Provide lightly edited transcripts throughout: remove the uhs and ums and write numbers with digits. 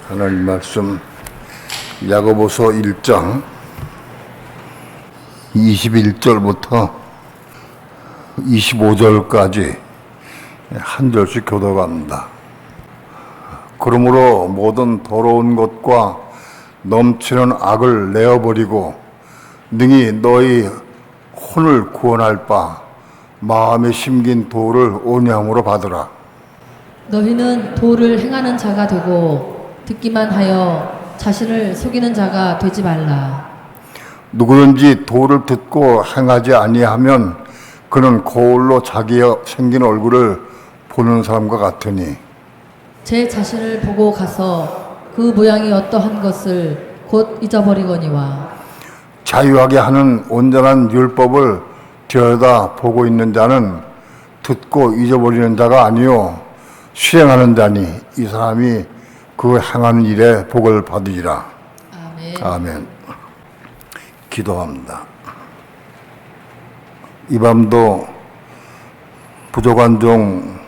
하나님 말씀 야고보서 1장 21절부터 25절까지 한 절씩 교독합니다. 그러므로 모든 더러운 것과 넘치는 악을 내어버리고 능히 너희 혼을 구원할 바 마음에 심긴 도를 온유함으로 받으라. 너희는 도를 행하는 자가 되고 듣기만 하여 자신을 속이는 자가 되지 말라. 누구든지 도를 듣고 행하지 아니하면 그는 거울로 자기의 생긴 얼굴을 보는 사람과 같으니 제 자신을 보고 가서 그 모양이 어떠한 것을 곧 잊어버리거니와 자유하게 하는 온전한 율법을 들여다 보고 있는 자는 듣고 잊어버리는 자가 아니요 실행하는 자니 이 사람이 그 행하는 일에 복을 받으리라. 아멘. 아멘. 기도합니다. 이 밤도 부족한 종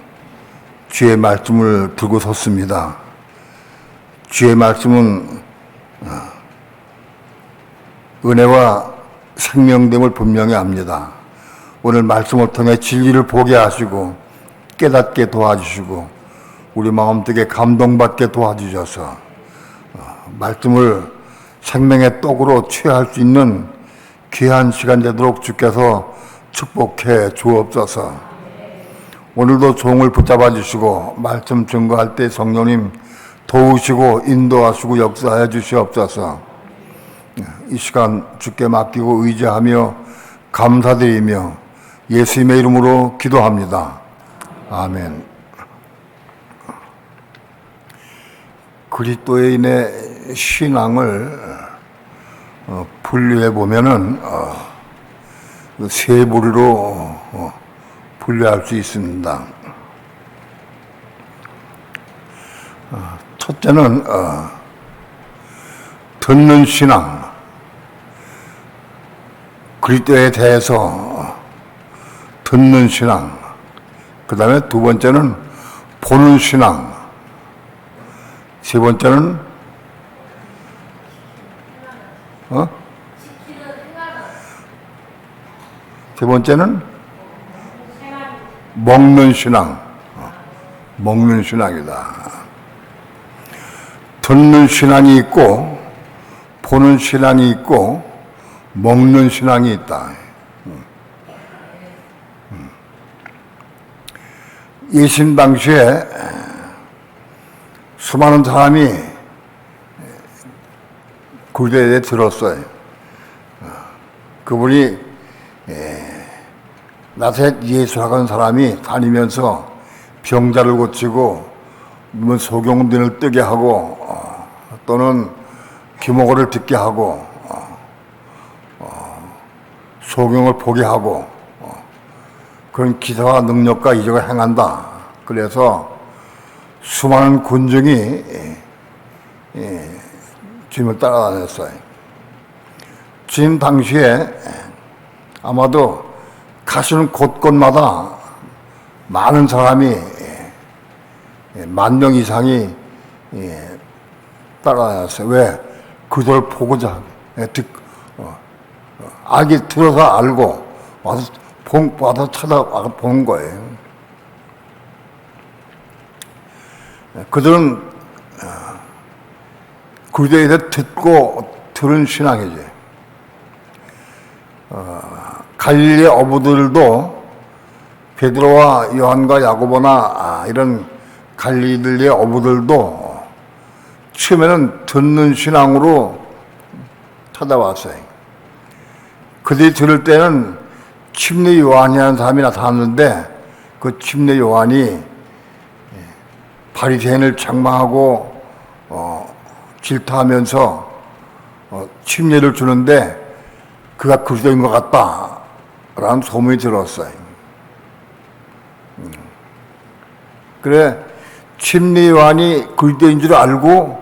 주의 말씀을 들고 섰습니다. 주의 말씀은 은혜와 생명됨을 분명히 압니다. 오늘 말씀을 통해 진리를 보게 하시고 깨닫게 도와주시고 우리 마음속에 감동받게 도와주셔서 말씀을 생명의 떡으로 취할 수 있는 귀한 시간 되도록 주께서 축복해 주옵소서. 오늘도 종을 붙잡아 주시고 말씀 증거할 때 성령님 도우시고 인도하시고 역사해 주시옵소서. 이 시간 주께 맡기고 의지하며 감사드리며 예수님의 이름으로 기도합니다. 아멘. 그리스도인의 신앙을 분류해 보면은 세 부류로 분류할 수 있습니다. 첫째는 듣는 신앙, 그리스도에 대해서 듣는 신앙. 그 다음에 두 번째는 보는 신앙. 세 번째는 세 번째는 먹는 신앙. 먹는 신앙이다. 듣는 신앙이 있고 보는 신앙이 있고 먹는 신앙이 있다. 예신 당시에 수많은 사람이 굴대에 들었어요. 그분이 나사렛 예수라는 사람이 다니면서 병자를 고치고 소경들을 뜨게 하고 또는 기목을 듣게 하고 소경을 보게 하고 그런 기사와 능력과 이적을 행한다. 그래서 수많은 군중이 주님을 따라다녔어요. 주님 당시에 아마도 가시는 곳곳마다 많은 사람이 10,000명 이상이 따라다녔어요. 왜? 그들을 보고자 알기 들어서 알고 와서 찾아보는 거예요. 그들은 그리스도에 대해 듣고 들은 신앙이지. 갈릴리 어부들도 베드로와 요한과 야고보나 이런 갈릴리 어부들도 처음에는 듣는 신앙으로 찾아왔어요. 그들이 들을 때는 침례 요한이라는 사람이 나타났는데 그 침례 요한이 바리새인을 책망하고 질타하면서 침례를 주는데 그가 그리스도인 것 같다라는 소문이 들었어요. 그래 침례 요한이 그리스도인 줄 알고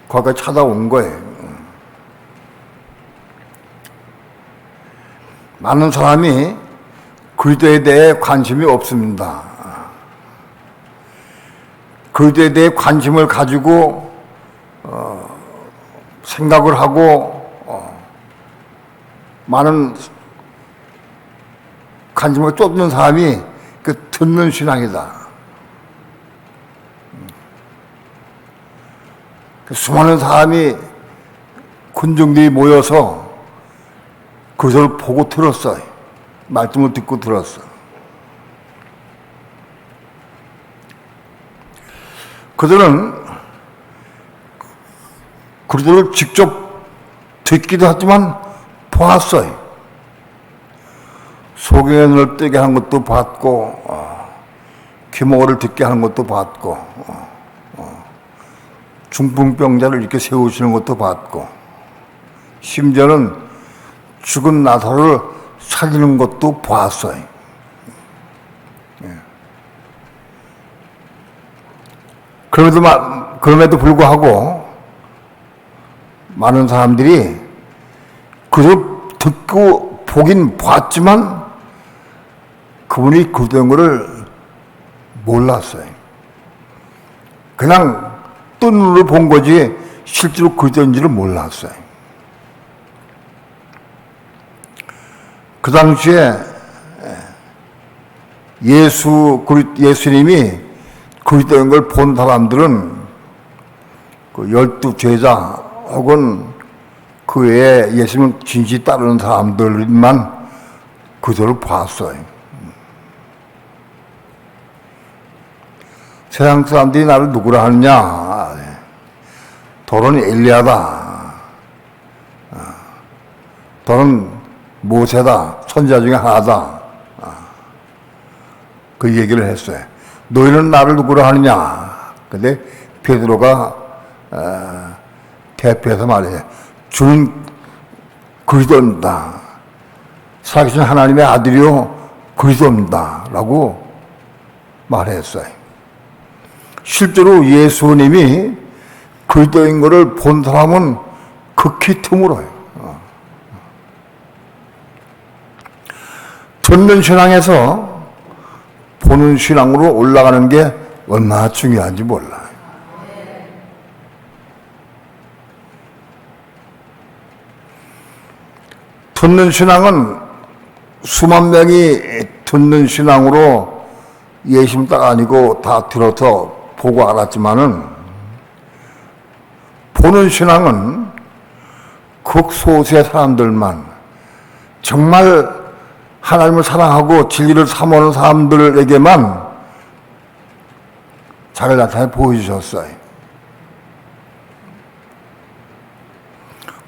거기까지 찾아온 거예요. 많은 사람이 그리스도에 대해 관심이 없습니다. 그리스도에 대해 관심을 가지고 생각을 하고 많은 관심을 쫓는 사람이 그 듣는 신앙이다. 그 수많은 사람이 군중들이 모여서 그것을 보고 들었어요. 말씀을 듣고 들었어. 그들은 그들을 직접 듣기도 하지만 보았어요. 소경의 눈을 뜨게 하는 것도 봤고, 귀머거리를 듣게 하는 것도 봤고, 중풍병자를 이렇게 세우시는 것도 봤고, 심지어는 죽은 나사로를 살리는 것도 보았어요. 그럼에도 불구하고 많은 사람들이 그를 듣고 보긴 봤지만 그분이 그된 것을 몰랐어요. 그냥 뜬 눈으로 본 거지 실제로 그된지를 몰랐어요. 그 당시에 예수님이 그리스도인 걸 본 사람들은 그 12 제자 혹은 그 외에 예수님 진실히 따르는 사람들만 그들을 봤어요. 세상 사람들이 나를 누구라 하느냐? 너는 엘리야다. 너는 모세다. 선지자 중에 하나다. 그 얘기를 했어요. 너희는 나를 누구라 하느냐? 근데 베드로가 대표해서 말해요. 주는 그리스도입니다. 살아계신 하나님의 아들이요 그리스도입니다. 라고 말했어요. 실제로 예수님이 그리스도인 것을 본 사람은 극히 드물어요. 듣는 신앙에서 보는 신앙으로 올라가는 게 얼마나 중요한지 몰라요. 듣는 신앙은 수만 명이 듣는 신앙으로 예수님 따라 아니고 다 들어서 보고 알았지만은 보는 신앙은 극소수의 사람들만 정말 하나님을 사랑하고 진리를 사모하는 사람들에게만 자기를 나타내 보여주셨어요.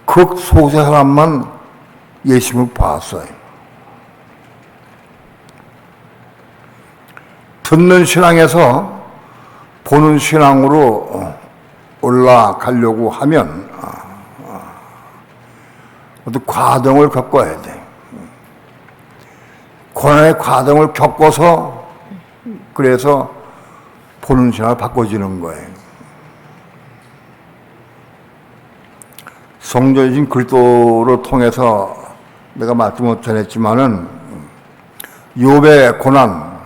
극소수의 사람만 예수님을 봤어요. 듣는 신앙에서 보는 신앙으로 올라가려고 하면 어떤 과정을 겪어야 돼. 고난의 과정을 겪어서 그래서 보는 신앙을 바꿔지는 거예요. 성전이신 그리스도를 통해서 내가 말씀을 전했지만은 욥의 고난,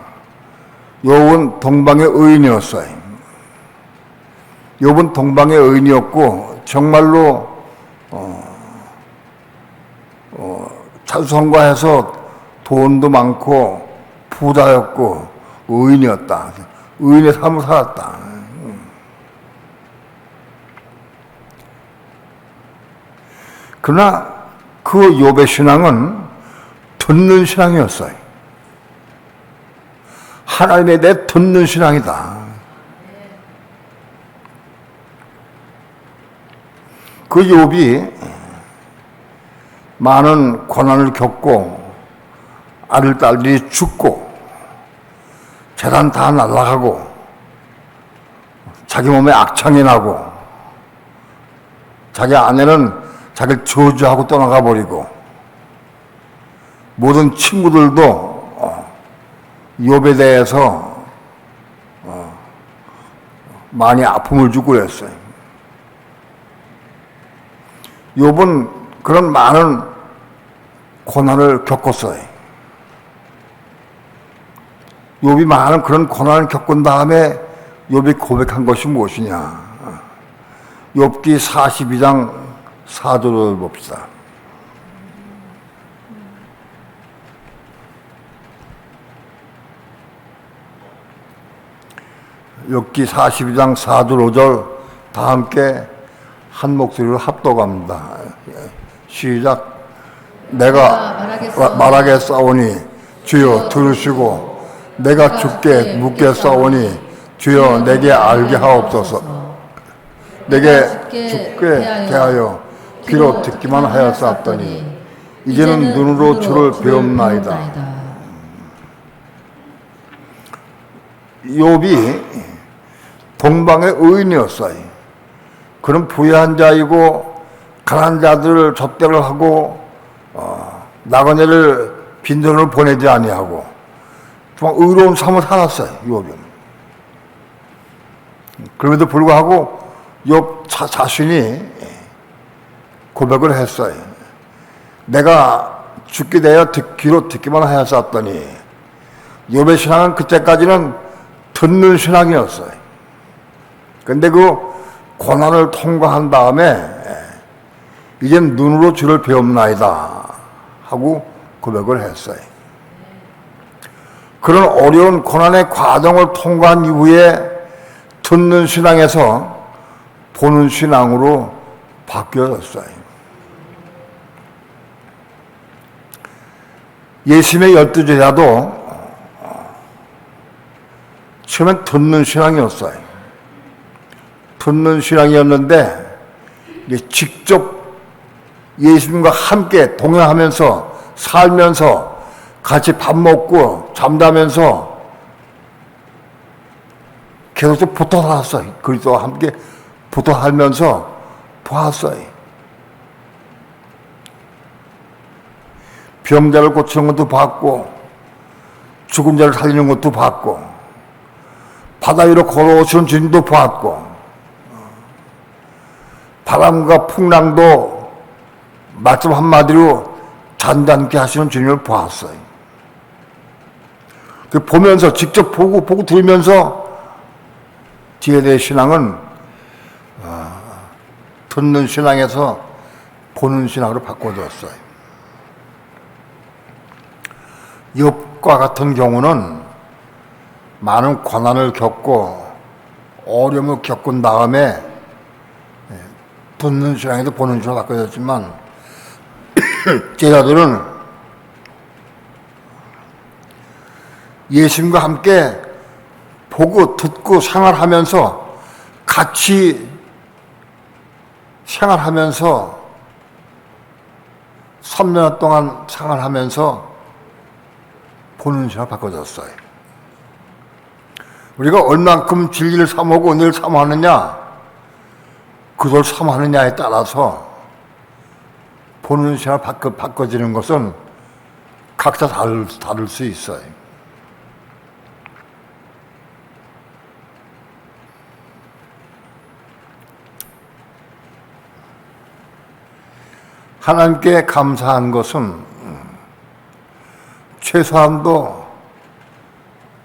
욥은 동방의 의인이었어요. 욥은 동방의 의인이었고 정말로 자수성가해서 돈도 많고 부자였고 의인이었다. 의인의 삶을 살았다. 그러나 그 욥의 신앙은 듣는 신앙이었어요. 하나님에 대해 듣는 신앙이다. 그 욥이 많은 고난을 겪고 아들, 딸들이 죽고 재산 다 날아가고 자기 몸에 악창이 나고 자기 아내는 자기를 저주하고 떠나가 버리고 모든 친구들도 욥에 대해서 많이 아픔을 주고 그랬어요. 욥은 그런 많은 고난을 겪었어요. 욥이 많은 그런 고난을 겪은 다음에 욥이 고백한 것이 무엇이냐? 욥기 42장 4절을 봅시다. 욥기 42장 4절 5절 다 함께 한 목소리로 합독합니다. 시작. 내가 말하겠사오니 주여 들으시고 내가 죽게 묻겠사오니 주여 내게 알게 하옵소서. 내게 죽게 대하여 귀로 듣기만 하였사옵더니 이제는 눈으로 주를 배움나이다. 욥이 동방의 의인이었어요. 그는 부유한 자이고 가난한 자들을 접대를 하고 나그네를 빈손을 보내지 아니하고 정말 의로운 삶을 살았어요. 욥은. 그럼에도 불구하고 욥 자신이 고백을 했어요. 내가 죽게 되어 귀로 듣기만 하였었더니 욥의 신앙은 그때까지는 듣는 신앙이었어요. 근데 그 고난을 통과한 다음에 이젠 눈으로 주를 배움나이다 하고 고백을 했어요. 그런 어려운 고난의 과정을 통과한 이후에 듣는 신앙에서 보는 신앙으로 바뀌어졌어요. 예수님의 12제자도 처음엔 듣는 신앙이었어요. 듣는 신앙이었는데 직접 예수님과 함께 동행하면서 살면서 같이 밥 먹고 잠자면서 계속 붙어 살았어요. 그리스도와 함께 붙어 살면서 보았어요. 병자를 고치는 것도 봤고 죽은 자를 살리는 것도 봤고 바다 위로 걸어오시는 주님도 봤고 바람과 풍랑도 말씀 한마디로 잔잔케 하시는 주님을 보았어요. 보면서 직접 보고 들으면서 디에레의 신앙은 듣는 신앙에서 보는 신앙으로 바꿔졌어요. 욥과 같은 경우는 많은 고난을 겪고 어려움을 겪은 다음에 듣는 신앙에서 보는 신앙으로 바꿔졌지만 제자들은 예수님과 함께 보고 듣고 생활하면서 같이 생활하면서 3년 동안 생활하면서 보는 신앙으로 바꿔졌어요. 우리가 얼만큼 진리를 사모하고 은혜를 사모하느냐 그걸 사모하느냐에 따라서 보는 신앙으로 바꿔지는 것은 각자 다를 수 있어요. 하나님께 감사한 것은 최소한도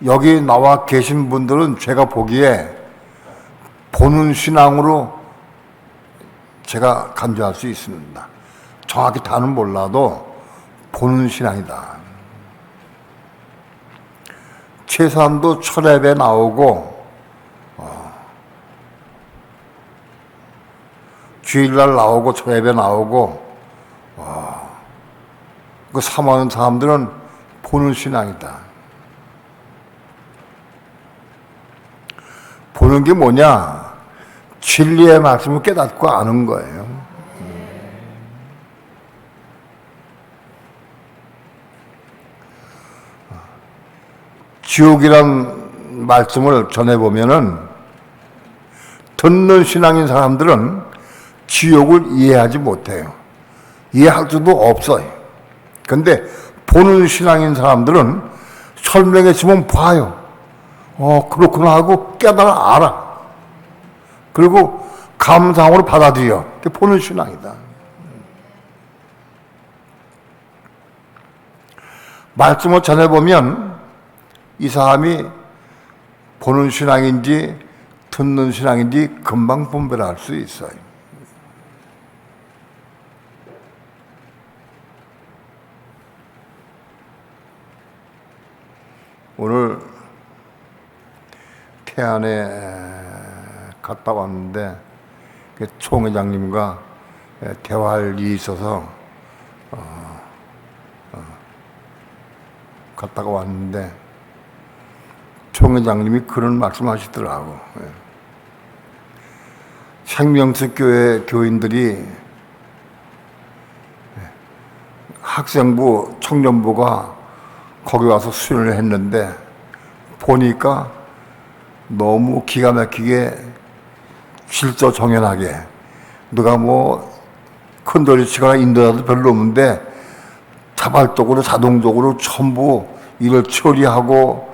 여기 나와 계신 분들은 제가 보기에 보는 신앙으로 제가 간주할 수 있습니다. 정확히 다는 몰라도 보는 신앙이다. 최소한도 철회에 나오고 주일날 나오고 철회에 나오고 그 사모하는 사람들은 보는 신앙이다. 보는 게 뭐냐? 진리의 말씀을 깨닫고 아는 거예요. 지옥이란 말씀을 전해보면은 듣는 신앙인 사람들은 지옥을 이해하지 못해요. 이해할 수도 없어요. 근데 보는 신앙인 사람들은 설명해 주면 봐요. 그렇구나 하고 깨달아 알아. 그리고 감상으로 받아들여. 그게 보는 신앙이다. 말씀을 전해보면 이 사람이 보는 신앙인지 듣는 신앙인지 금방 분별할 수 있어요. 오늘 태안에 갔다 왔는데 총회장님과 대화할 일이 있어서 갔다가 왔는데 총회장님이 그런 말씀하시더라고. 생명수 교회 교인들이 학생부, 청년부가 거기 와서 수련을 했는데 보니까 너무 기가 막히게 질서정연하게 누가 뭐 큰돌이 치거나 인도자도 별로 없는데 자발적으로 자동적으로 전부 일을 처리하고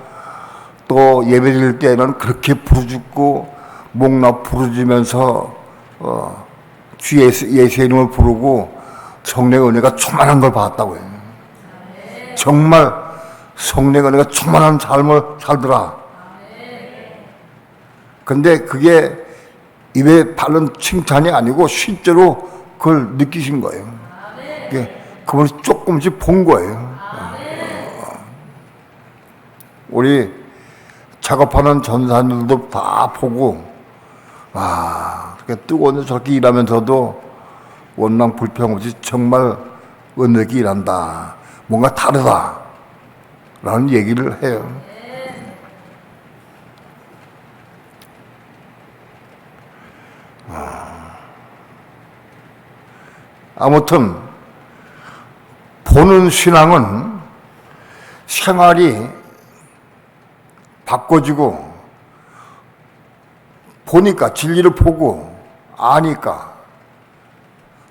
또 예배드릴 때는 그렇게 부르짖고 목나 부르짖으면서 주 예수의 이름을 부르고 성령의 은혜가 충만한 걸 봤다고 해요. 정말 성령의 은혜가 충만한 삶을 살더라. 근데 그게 입에 바른 칭찬이 아니고 실제로 그걸 느끼신 거예요. 그걸 조금씩 본 거예요. 우리 작업하는 전사님들도 다 보고 그렇게 뜨거운데 저렇게 일하면서도 원망 불평 없이 정말 은혜롭게 일한다. 뭔가 다르다. 라는 얘기를 해요. 아무튼 보는 신앙은 생활이 바꿔지고 보니까 진리를 보고 아니까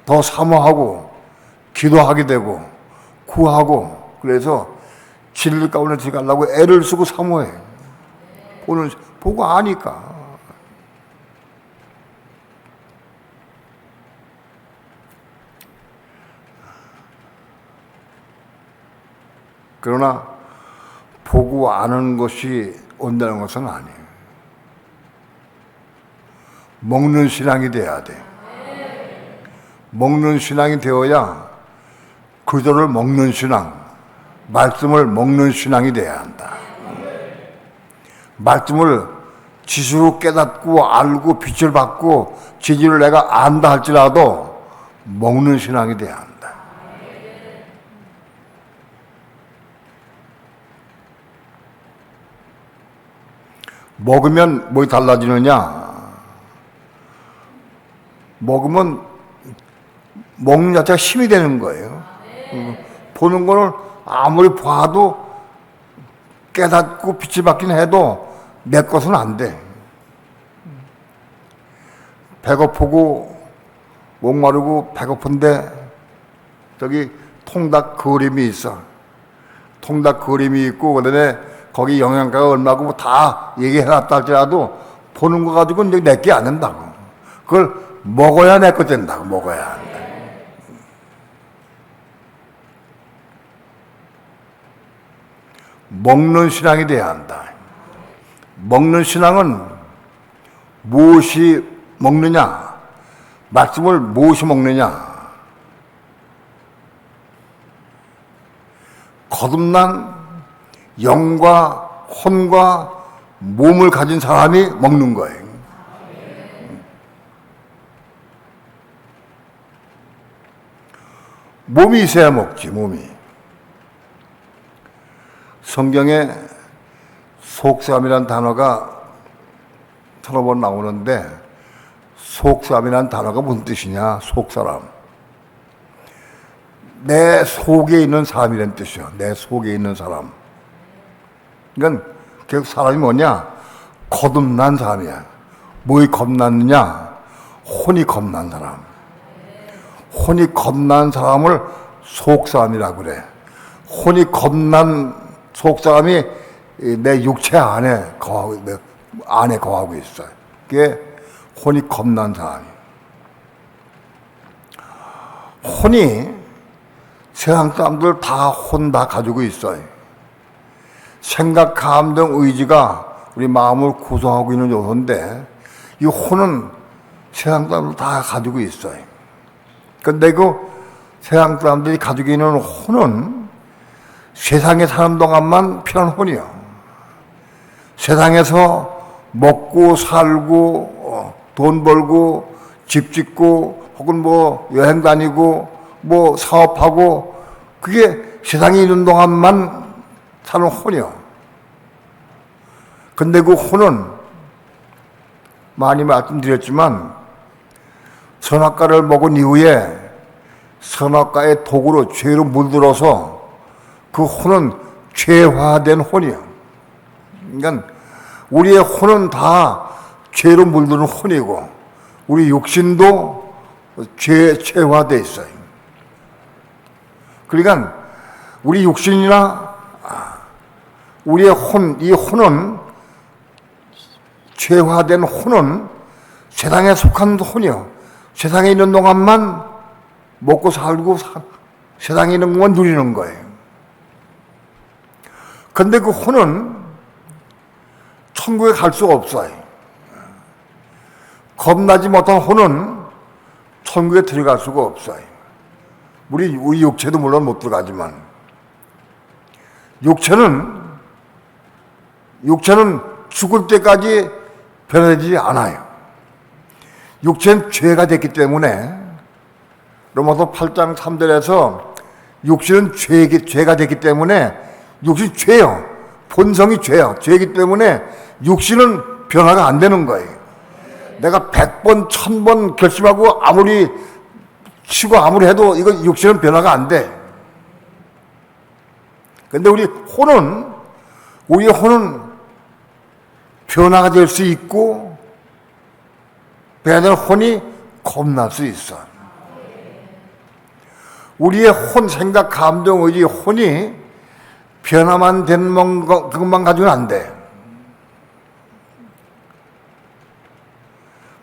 더 사모하고 기도하게 되고 구하고 그래서 진리 가운데 들어가려고 애를 쓰고 사모해. 보고 아니까. 그러나 보고 아는 것이 온다는 것은 아니에요. 먹는 신앙이 돼야 돼. 먹는 신앙이 되어야 그들을 먹는 신앙, 말씀을 먹는 신앙이 돼야 한다. 말씀을 지식으로 깨닫고 알고 빛을 받고 진리를 내가 안다 할지라도 먹는 신앙이 돼야 한다. 먹으면 뭐가 달라지느냐? 먹으면 먹는 자체가 힘이 되는 거예요. 보는 거는 아무리 봐도 깨닫고 빛이 받긴 해도 내 것은 안 돼. 배고프고 목마르고 배고픈데 저기 통닭 그림이 있어. 통닭 그림이 있고 그다음에 거기 영양가가 얼마고 뭐 다 얘기해놨다 할지라도 보는 거 가지고는 이제 내게 안 된다고. 그걸 먹어야 내 거 된다고. 먹어야 한다. 먹는 신앙이 돼야 한다. 먹는 신앙은 무엇이 먹느냐? 말씀을 무엇이 먹느냐? 거듭난 영과 혼과 몸을 가진 사람이 먹는 거예요. 몸이 있어야 먹지, 몸이. 성경에 속사람이라는 단어가 서너 번 나오는데 속사람이라는 단어가 무슨 뜻이냐? 속사람. 내 속에 있는 사람이라는 뜻이야. 내 속에 있는 사람. 그러니까 결국 사람이 뭐냐? 거듭난 사람이야. 뭐에 겁났느냐? 혼이 겁난 사람. 혼이 겁난 사람을 속사람이라고 그래. 혼이 겁난 속사람이 내 육체 안에 거하고 있어요. 그게 혼이 겁난 사람이. 혼이 세상 사람들 다 혼 다 가지고 있어요. 생각, 감정, 의지가 우리 마음을 구성하고 있는 요소인데 이 혼은 세상 사람들 다 가지고 있어요. 근데 그 세상 사람들이 가지고 있는 혼은 세상에 사는 동안만 필요한 혼이요. 세상에서 먹고 살고 돈 벌고 집 짓고 혹은 뭐 여행 다니고 뭐 사업하고 그게 세상에 있는 동안만 사는 혼이요. 근데 그 혼은 많이 말씀드렸지만 선악과를 먹은 이후에 선악과의 독으로 죄로 물들어서 그 혼은 죄화된 혼이요. 그러니까 우리의 혼은 다 죄로 물드는 혼이고 우리 육신도 죄화되어 있어요. 그러니까 우리 육신이나 우리의 이 혼은 죄화된 혼은 세상에 속한 혼이요. 세상에 있는 동안만 먹고 살고 세상에 있는 것만 누리는 거예요. 근데 그 혼은 천국에 갈 수가 없어요. 겁나지 못한 혼은 천국에 들어갈 수가 없어요. 우리 육체도 물론 못 들어가지만 육체는 죽을 때까지 변하지 않아요. 육체는 죄가 됐기 때문에 로마서 8장 3절에서 육신은 죄가 됐기 때문에 육신 죄요. 본성이 죄요. 죄이기 때문에 육신은 변화가 안 되는 거예요. 내가 100번, 1000번 결심하고 아무리 치고 아무리 해도 이거 육신은 변화가 안 돼. 근데 우리의 혼은 변화가 될 수 있고 변화된 혼이 겁날 수 있어. 우리의 혼, 생각, 감정, 의지, 혼이 변화만 되는 그것만 가지고는 안 돼.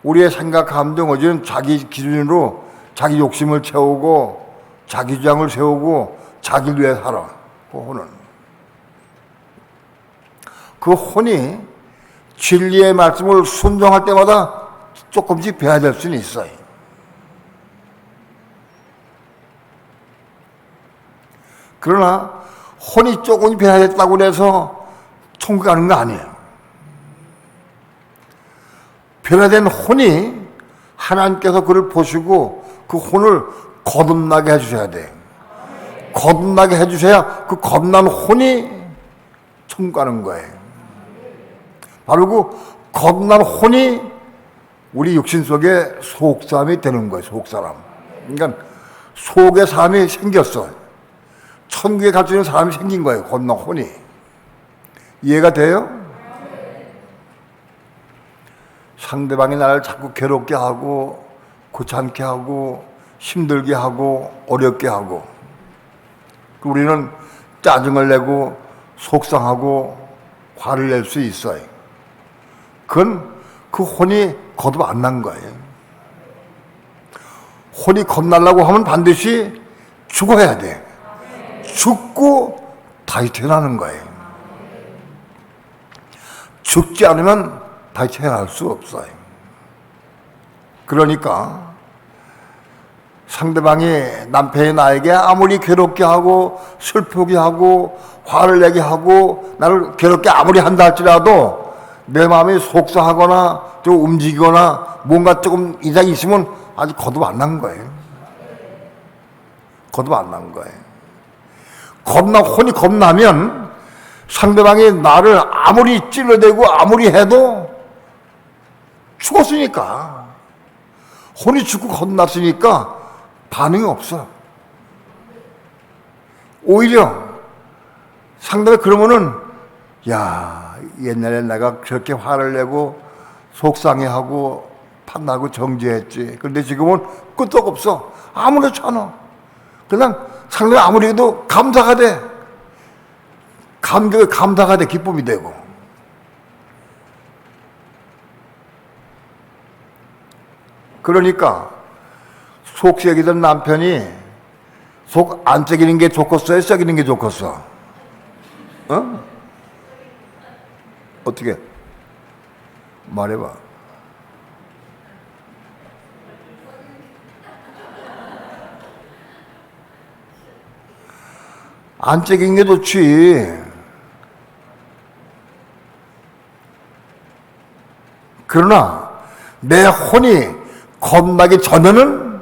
우리의 생각, 감정, 의지는 자기 기준으로 자기 욕심을 채우고 자기 주장을 세우고 자기를 위해 살아. 그 혼은. 그 혼이 진리의 말씀을 순종할 때마다 조금씩 변화될 수는 있어요. 그러나 혼이 조금 변화됐다고 해서 천국 가는 거 아니에요. 변화된 혼이 하나님께서 그를 보시고 그 혼을 거듭나게 해주셔야 돼요. 거듭나게 해주셔야 그 거듭난 혼이 천국 가는 거예요. 바로 그 거듭난 혼이 우리 육신 속에 속사람이 되는 거예요. 속사람. 그러니까 속의 사람이 생겼어요. 천국에 갈 수 있는 사람이 생긴 거예요. 거듭난 혼이. 이해가 돼요? 상대방이 나를 자꾸 괴롭게 하고 귀찮게 하고 힘들게 하고 어렵게 하고 우리는 짜증을 내고 속상하고 화를 낼 수 있어요. 그건 그 혼이 거듭 안 난 거예요. 혼이 겁나려고 하면 반드시 죽어야 돼. 죽고 다시 태어나는 거예요. 죽지 않으면 다시 태어날 수 없어요. 그러니까 상대방이 남편이 나에게 아무리 괴롭게 하고 슬프게 하고 화를 내게 하고 나를 괴롭게 아무리 한다 할지라도 내 마음이 속상하거나 좀 움직이거나 뭔가 조금 이상이 있으면 아직 거듭 안 난 거예요. 거듭 안 난 거예요. 혼이 겁나면 상대방이 나를 아무리 찔러대고 아무리 해도 죽었으니까 혼이 죽고 겁났으니까 반응이 없어. 오히려 상대가 그러면은 야 옛날에 내가 그렇게 화를 내고 속상해하고 판나고 정죄했지. 그런데 지금은 끄떡 없어. 아무렇지 않아. 그냥 상대가 아무리 해도 감사가 돼. 감사가 돼. 기쁨이 되고. 그러니까 속 썩이던 남편이 속 안 썩이는 게 좋겠어요? 썩이는 게 좋겠어? 어? 어떻게? 말해봐. 안 째긴 게 좋지. 그러나 내 혼이 겁나기 전에는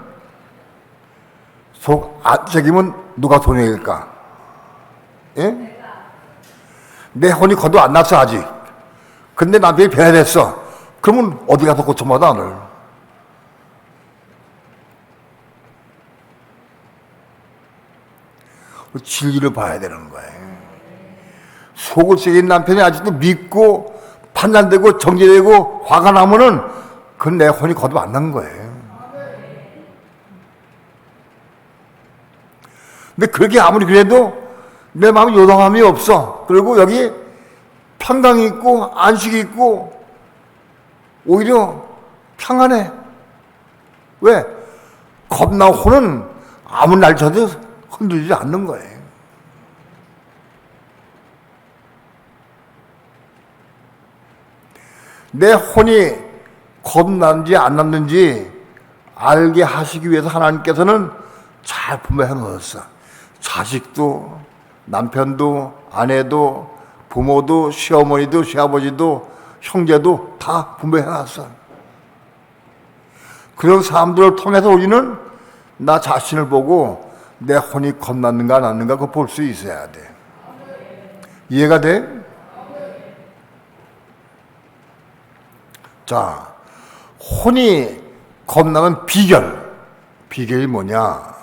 속 안 째기면 누가 손해일까? 예? 내 혼이 거도 안 났어 아직. 근데 남편이 배려됐어. 그러면 어디 가서 고쳐봐 나를. 진리를 봐야 되는 거예요. 속을 썩인 남편이 아직도 믿고 판단되고 정죄되고 화가 나면은 그건 내 혼이 거듭 안 난 거예요. 근데 그렇게 아무리 그래도 내 마음에 요동함이 없어. 그리고 여기 평강이 있고 안식이 있고 오히려 평안해. 왜? 겁나 혼은 아무 날 쳐도 흔들리지 않는 거예요. 내 혼이 겁났는지 안 났는지 알게 하시기 위해서 하나님께서는 잘 분배해 놓았어. 자식도 남편도 아내도 부모도 시어머니도 시아버지도 형제도 다 분배해 놨어. 그런 사람들을 통해서 우리는 나 자신을 보고 내 혼이 겁났는가 안 났는가 그거 볼 수 있어야 돼. 이해가 돼? 자, 혼이 겁나는 비결이 뭐냐?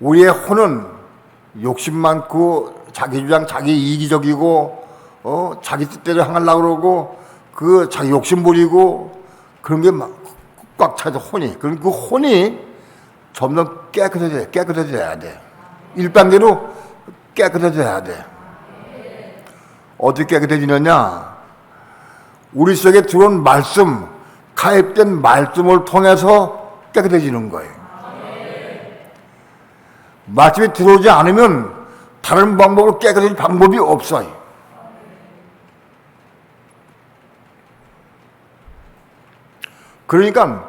우리의 혼은 욕심 많고 자기 주장, 자기 이기적이고 자기 뜻대로 행하려고 그러고 그 자기 욕심 부리고 그런 게 꽉 차죠 혼이. 그럼 그 혼이 점점 깨끗해져야 돼. 일반대로 깨끗해져야 돼. 어떻게 깨끗해지느냐? 우리 속에 들어온 말씀, 가입된 말씀을 통해서 깨끗해지는 거예요. 말씀이 들어오지 않으면 다른 방법으로 깨끗해질 방법이 없어요. 그러니까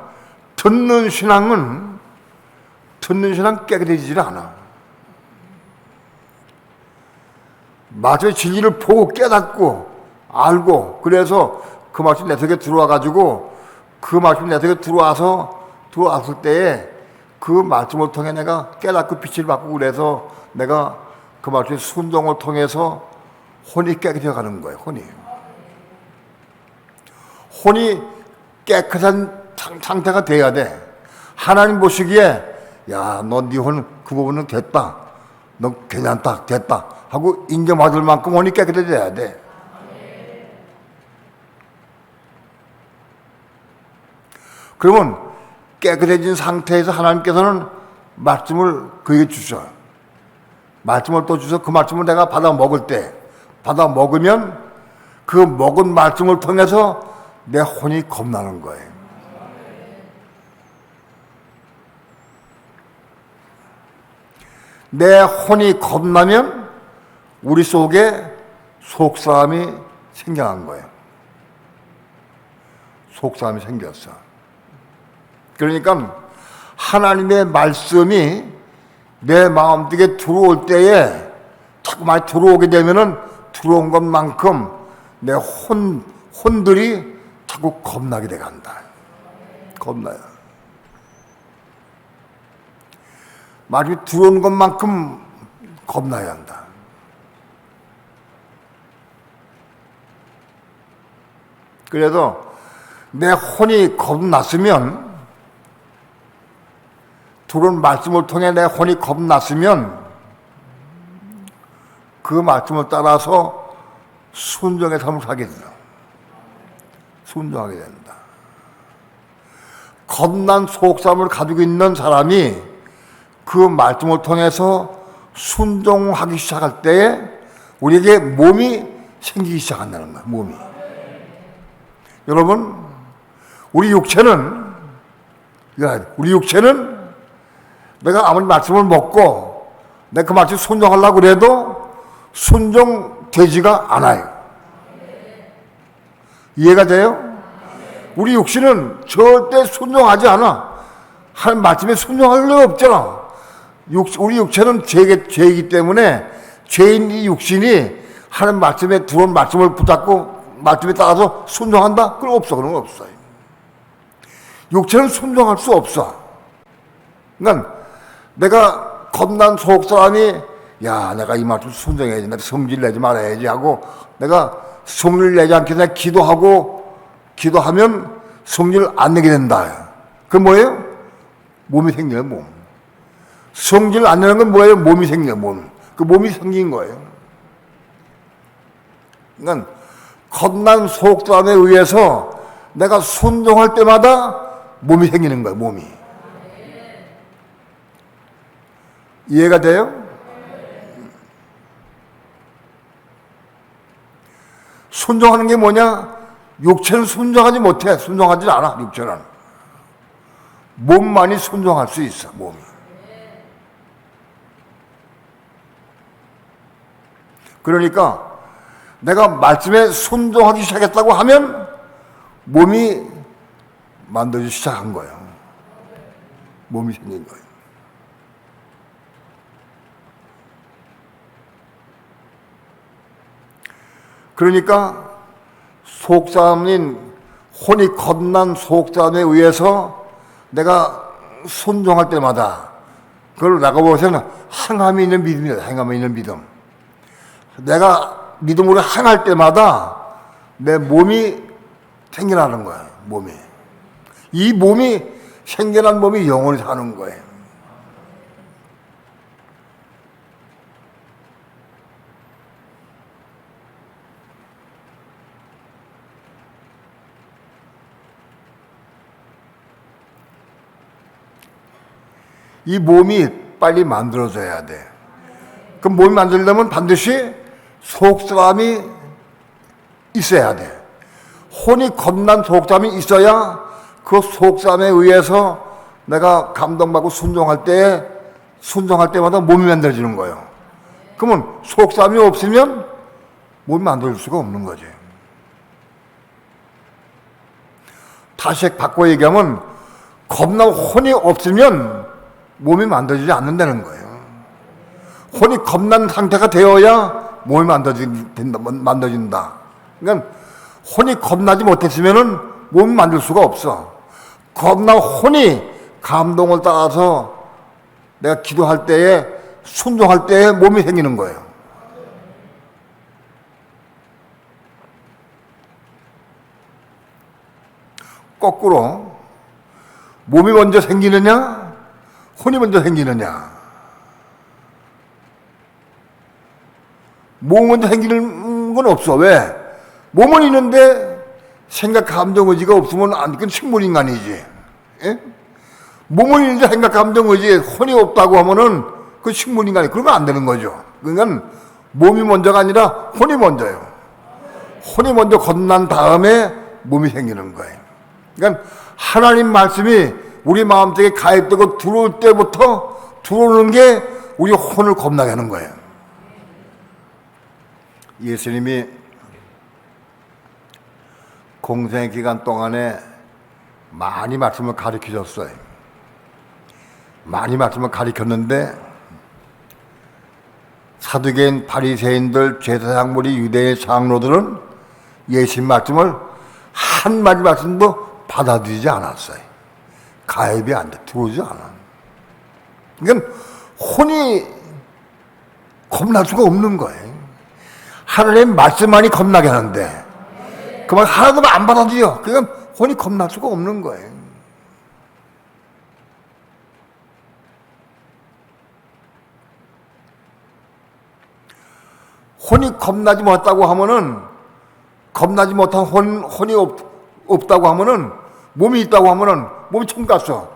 듣는 신앙 깨끗해지질 않아. 말씀의 진리를 보고 깨닫고 알고 그래서 그 말씀 내 속에 들어와 가지고 그 말씀 내 속에 들어왔을 때에 그 말씀을 통해 내가 깨닫고 빛을 받고 그래서 내가 그 말씀의 순종을 통해서 혼이 깨끗해 가는 거예요. 혼이 깨끗한 상태가 돼야 돼. 하나님 보시기에 야, 너 네 혼 그 부분은 됐다. 너 괜찮다. 됐다. 하고 인정받을 만큼 혼이 깨끗해져야 돼. 그러면 깨끗해진 상태에서 하나님께서는 말씀을 그에게 주셔. 말씀을 또 주셔서 그 말씀을 내가 받아 먹으면 그 먹은 말씀을 통해서 내 혼이 겁나는 거예요. 내 혼이 겁나면 우리 속에 속사함이 생겨난 거예요. 속사함이 생겼어. 그러니까 하나님의 말씀이 내 마음속에 들어올 때에 자꾸 많이 들어오게 되면은 들어온 것만큼 내 혼들이 자꾸 겁나게 돼 간다. 겁나요. 말이 들어오는 것만큼 겁나야 한다. 그래서 내 혼이 겁났으면 들어온 말씀을 통해 내 혼이 겁났으면 그 말씀을 따라서 순종의 삶을 살게 된다. 순종하게 된다. 겁난 속삼을 가지고 있는 사람이 그 말씀을 통해서 순종하기 시작할 때에 우리에게 몸이 생기기 시작한다는 거야. 몸이. 여러분, 우리 육체는 내가 아무리 말씀을 먹고 내가 그 말씀 순종하려고 그래도 순종되지가 않아요. 이해가 돼요? 우리 육신은 절대 순종하지 않아. 하나님 말씀에 순종할 리 없잖아. 우리 육체는 죄이기 때문에 죄인 이 육신이 하는 말씀에 들어온 말씀을 붙잡고 말씀에 따라서 순종한다? 그건 없어. 그런 건 없어요. 육체는 순종할 수 없어. 그러니까 내가 겁난 속 사람이 야 내가 이 말씀 순종해야지, 내가 성질 내지 말아야지 하고 내가 성질 내지 않게 내가 기도하면 성질 안 내게 된다. 그건 뭐예요? 몸이 생겨요. 몸. 성질 안 내는 건 뭐예요? 몸이 생겨요. 몸. 그 몸이 생긴 거예요. 그러니까 겁난 속 사람에 의해서 내가 순종할 때마다 몸이 생기는 거예요. 몸이. 이해가 돼요? 순종하는 게 뭐냐? 육체는 순종하지 못해. 순종하지 않아. 육체는. 몸만이 순종할 수 있어. 몸이. 그러니까 내가 말씀에 순종하기 시작했다고 하면 몸이 만들어지기 시작한 거예요. 몸이 생긴 거예요. 그러니까 속사람인 혼이 겁난 속사람에 의해서 내가 순종할 때마다 그걸 나가보세요. 행함이 있는 믿음이다. 행함이 있는 믿음. 내가 믿음으로 행할 때마다 내 몸이 생겨나는 거예요. 몸이. 이 몸이 생겨난 몸이 영원히 사는 거예요. 이 몸이 빨리 만들어져야 돼. 그 몸이 만들려면 반드시 속사람이 있어야 돼. 혼이 겁난 속사람이 있어야 그 속사람에 의해서 내가 감동받고 순종할 때마다 몸이 만들어지는 거예요. 그러면 속사람이 없으면 몸이 만들어질 수가 없는 거지. 다시 바꿔 얘기하면 겁난 혼이 없으면 몸이 만들어지지 않는다는 거예요. 혼이 겁난 상태가 되어야 몸이 만들어진다. 그러니까 혼이 겁나지 못했으면 몸이 만들 수가 없어. 겁난 혼이 감동을 따라서 내가 기도할 때에 순종할 때에 몸이 생기는 거예요. 거꾸로 몸이 먼저 생기느냐 혼이 먼저 생기느냐. 몸이 먼저 생기는 건 없어. 왜? 몸은 있는데 생각, 감정, 의지가 없으면 그건 식물인간이지. 예? 몸은 있는데 생각, 감정, 의지, 혼이 없다고 하면은 그 식물인간이. 그러면 안 되는 거죠. 그러니까 몸이 먼저가 아니라 혼이 먼저예요. 혼이 먼저 건난 다음에 몸이 생기는 거예요. 그러니까 하나님 말씀이 우리 마음속에 가입되고 들어올 때부터 들어오는 게 우리 혼을 겁나게 하는 거예요. 예수님이 공생의 기간 동안에 많이 말씀을 가르치셨어요. 많이 말씀을 가르쳤는데 사두개인, 바리새인들, 제사장무리, 유대인 장로들은 예수님 말씀을 한마디 말씀도 받아들이지 않았어요. 가입이 안 돼. 들어오지 않아. 그러니까 혼이 겁날 수가 없는 거예요. 하나님 말씀만이 겁나게 하는데 그 말 하나도 안 받아들여. 그러니까 혼이 겁날 수가 없는 거예요. 혼이 겁나지 못했다고 하면은 겁나지 못한 혼이 없다고 하면은 몸이 있다고 하면은 몸이 총 갔어.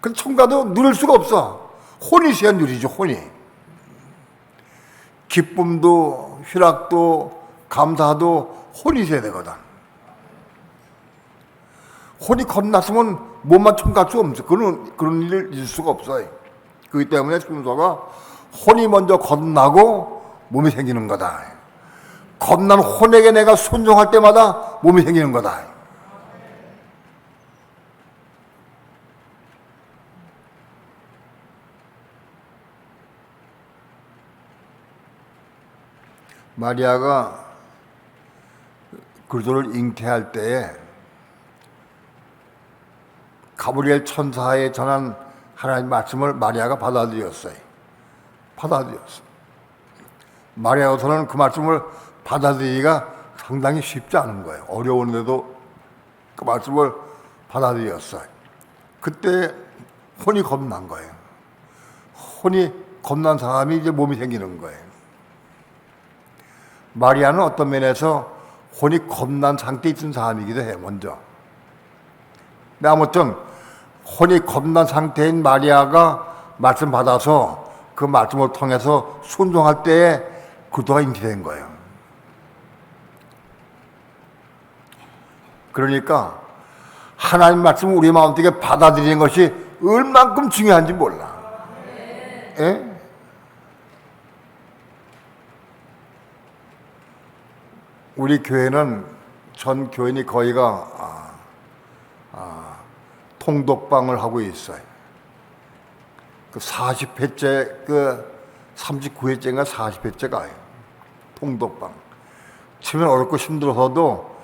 그 총 가도 누릴 수가 없어. 혼이 있어야 누리죠. 혼이. 기쁨도 희락도 감사도 혼이 있어야 되거든. 혼이 겁났으면 몸만 총 갈 수가 없어. 그런 일을 있을 수가 없어요. 그렇기 때문에 순서가 혼이 먼저 겁나고 몸이 생기는 거다. 겁난 혼에게 내가 순종할 때마다 몸이 생기는 거다. 마리아가 그리스도를 잉태할 때에 가브리엘 천사에 전한 하나님 말씀을 마리아가 받아들였어요. 마리아로서는 그 말씀을 받아들이기가 상당히 쉽지 않은 거예요. 어려운데도 그 말씀을 받아들였어요. 그때 혼이 겁난 거예요. 혼이 겁난 사람이 이제 몸이 생기는 거예요. 마리아는 어떤 면에서 혼이 겁난 상태에 있던 사람이기도 해요, 먼저. 근데 아무튼 혼이 겁난 상태인 마리아가 말씀 받아서 그 말씀을 통해서 순종할 때에 그리스도가 잉태된 거예요. 그러니까 하나님 말씀을 우리 마음속에 받아들이는 것이 얼만큼 중요한지 몰라. 예? 우리 교회는 전 교인이 거의가 통독방을 하고 있어요. 그 40회째, 39회째인가 40회째가 통독방. 치면 어렵고 힘들어서도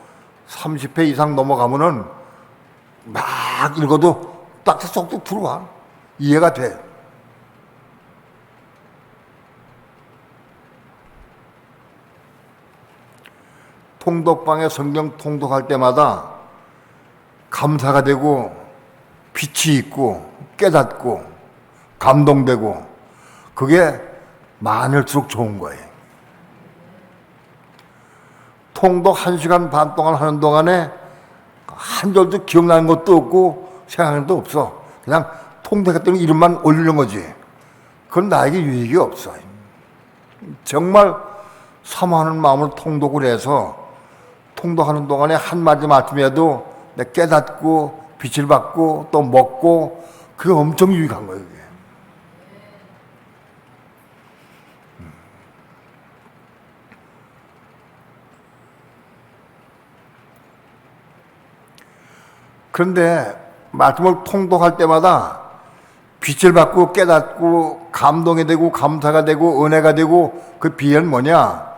30회 이상 넘어가면은 막 읽어도 딱 쏙쏙 들어와. 이해가 돼. 통독방에 성경 통독할 때마다 감사가 되고 빛이 있고 깨닫고 감동되고 그게 많을수록 좋은 거예요. 통독 1시간 반 동안 하는 동안에 한 절도 기억나는 것도 없고 생각하는 것도 없어. 그냥 통독했더니 이름만 올리는 거지. 그건 나에게 유익이 없어. 정말 사모하는 마음으로 통독을 해서 통독하는 동안에 한마디 말씀이라도 내가 깨닫고 빛을 받고 또 먹고 그게 엄청 유익한 거예요. 그게. 그런데 말씀을 통독할 때마다 빛을 받고 깨닫고 감동이 되고 감사가 되고 은혜가 되고 그 비결은 뭐냐?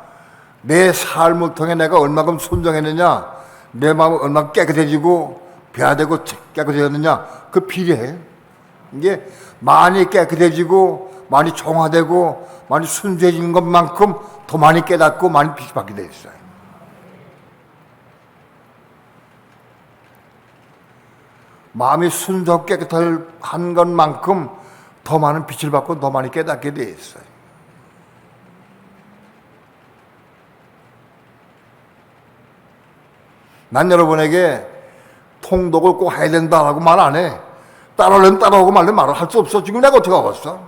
내 삶을 통해 내가 얼마큼 순종했느냐, 내 마음이 얼마나 깨끗해지고 변화되고 깨끗해졌느냐, 그 비례해. 이게 많이 깨끗해지고 많이 정화되고 많이 순수해진 것만큼 더 많이 깨닫고 많이 빛을 받게 돼 있어요. 마음이 순수하고 깨끗한 것만큼 더 많은 빛을 받고 더 많이 깨닫게 돼 있어요. 난 여러분에게 통독을 꼭 해야 된다라고 말 안 해. 따라오려면 따라오고 말려면 말을 할 수 없어. 지금 내가 어떻게 하겠어?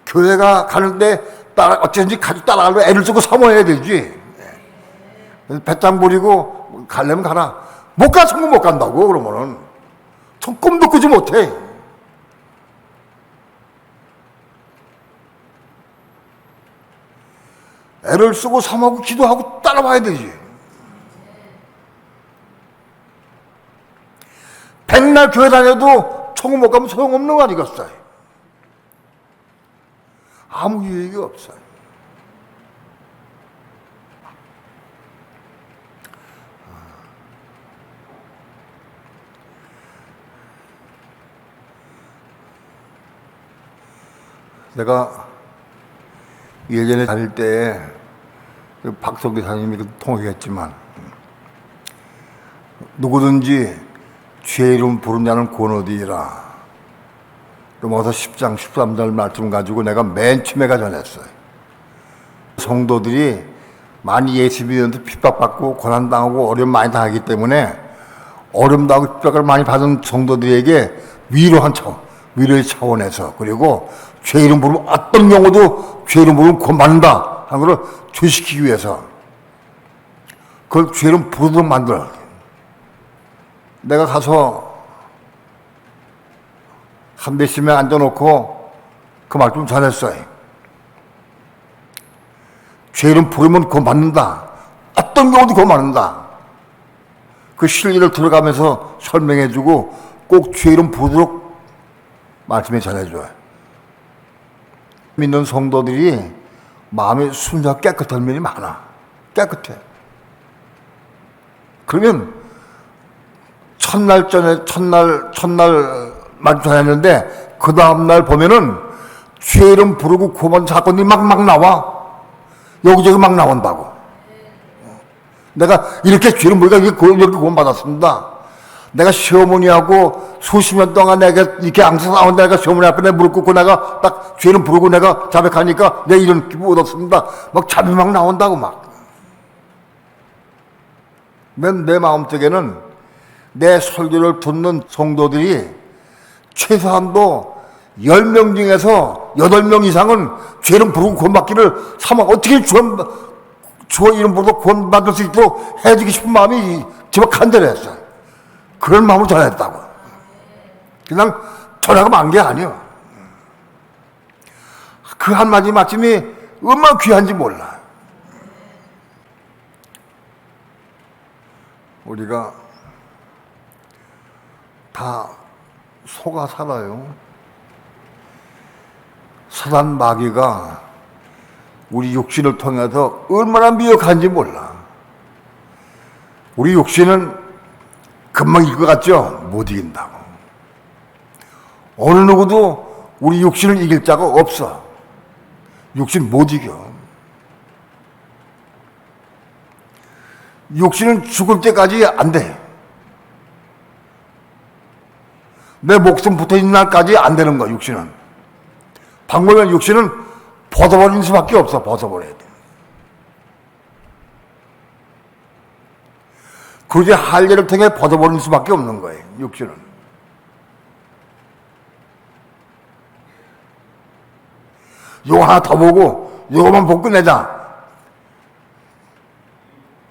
교회가 가는데 어쨌든지 가지고 따라가려면 애를 쓰고 사모해야 되지. 배짱 부리고 가려면 가라. 못 가, 성공 못 간다고 그러면은 꿈도 꾸지 못해. 애를 쓰고 삼하고 기도하고 따라와야 되지. 백날 교회 다녀도 천국 못 가면 소용없는 거 아니겠어요? 아무 유익이 없어요. 내가 예전에 다닐 때 박석기 사님이 통역했지만 누구든지 주의 이름 부른 자는 구원얻으리라. 로마서 10장 13절 말씀 가지고 내가 맨 처음에가 전했어요. 성도들이 많이 예수 믿으면서 핍박받고 고난당하고 어려움 많이 당하기 때문에 어려움당하고 핍박을 많이 받은 성도들에게 위로의 차원에서 그리고 죄 이름 부르면 어떤 경우도 죄 이름 부르면 구원받는다 하는 걸 주시키기 위해서 그걸 죄 이름 부르도록 만들어. 내가 가서 한 몇십 명 앉아놓고 그 말씀 전했어요. 죄 이름 부르면 구원받는다. 어떤 경우도 구원받는다. 그 실리를 들어가면서 설명해주고 꼭 죄 이름 부르도록 말씀에 전해줘요. 믿는 성도들이 마음이 순수하고 깨끗한 면이 많아. 깨끗해. 그러면 첫날 말씀하셨는데 그 다음날 보면은 죄 이름 부르고 구원 사건이 막 나와. 여기저기 막 나온다고. 내가 이렇게 죄 이름 부르니까 이렇게 구원 받았습니다. 내가 시어머니하고 수십 년 동안 내가 이렇게 앙사 싸운 내가 시어머니 앞에 내 무릎 꿇고 내가 딱 죄 이름 부르고 내가 자백하니까 내가 이런 기분 얻었습니다. 막 자비 막 나온다고 막. 내 마음속에는 내 설교를 듣는 성도들이 최소한도 10명 중에서 8명 이상은 죄 이름 부르고 구원받기를 삼아 어떻게 주어 이름 부르고 구원받을 수 있도록 해주고 싶은 마음이 제발 간절했어요. 그런 마음으로 전했다고. 그냥 전화가 만 게 아니에요. 그 한마디 말씀이 얼마나 귀한지 몰라. 우리가 다 속아 살아요. 사단 마귀가 우리 육신을 통해서 얼마나 미혹한지 몰라. 우리 육신은 금방 이길 것 같죠? 못 이긴다고. 어느 누구도 우리 육신을 이길 자가 없어. 육신 못 이겨. 육신은 죽을 때까지 안 돼. 내 목숨 붙어 있는 날까지 안 되는 거야, 육신은. 방법은 육신은 벗어버리는 수밖에 없어, 벗어버려야 돼. 그러지 할례를 통해 벗어버리는 수밖에 없는 거예요, 육신은. 요거 하나 더 보고, 요거만 보고 끝내자.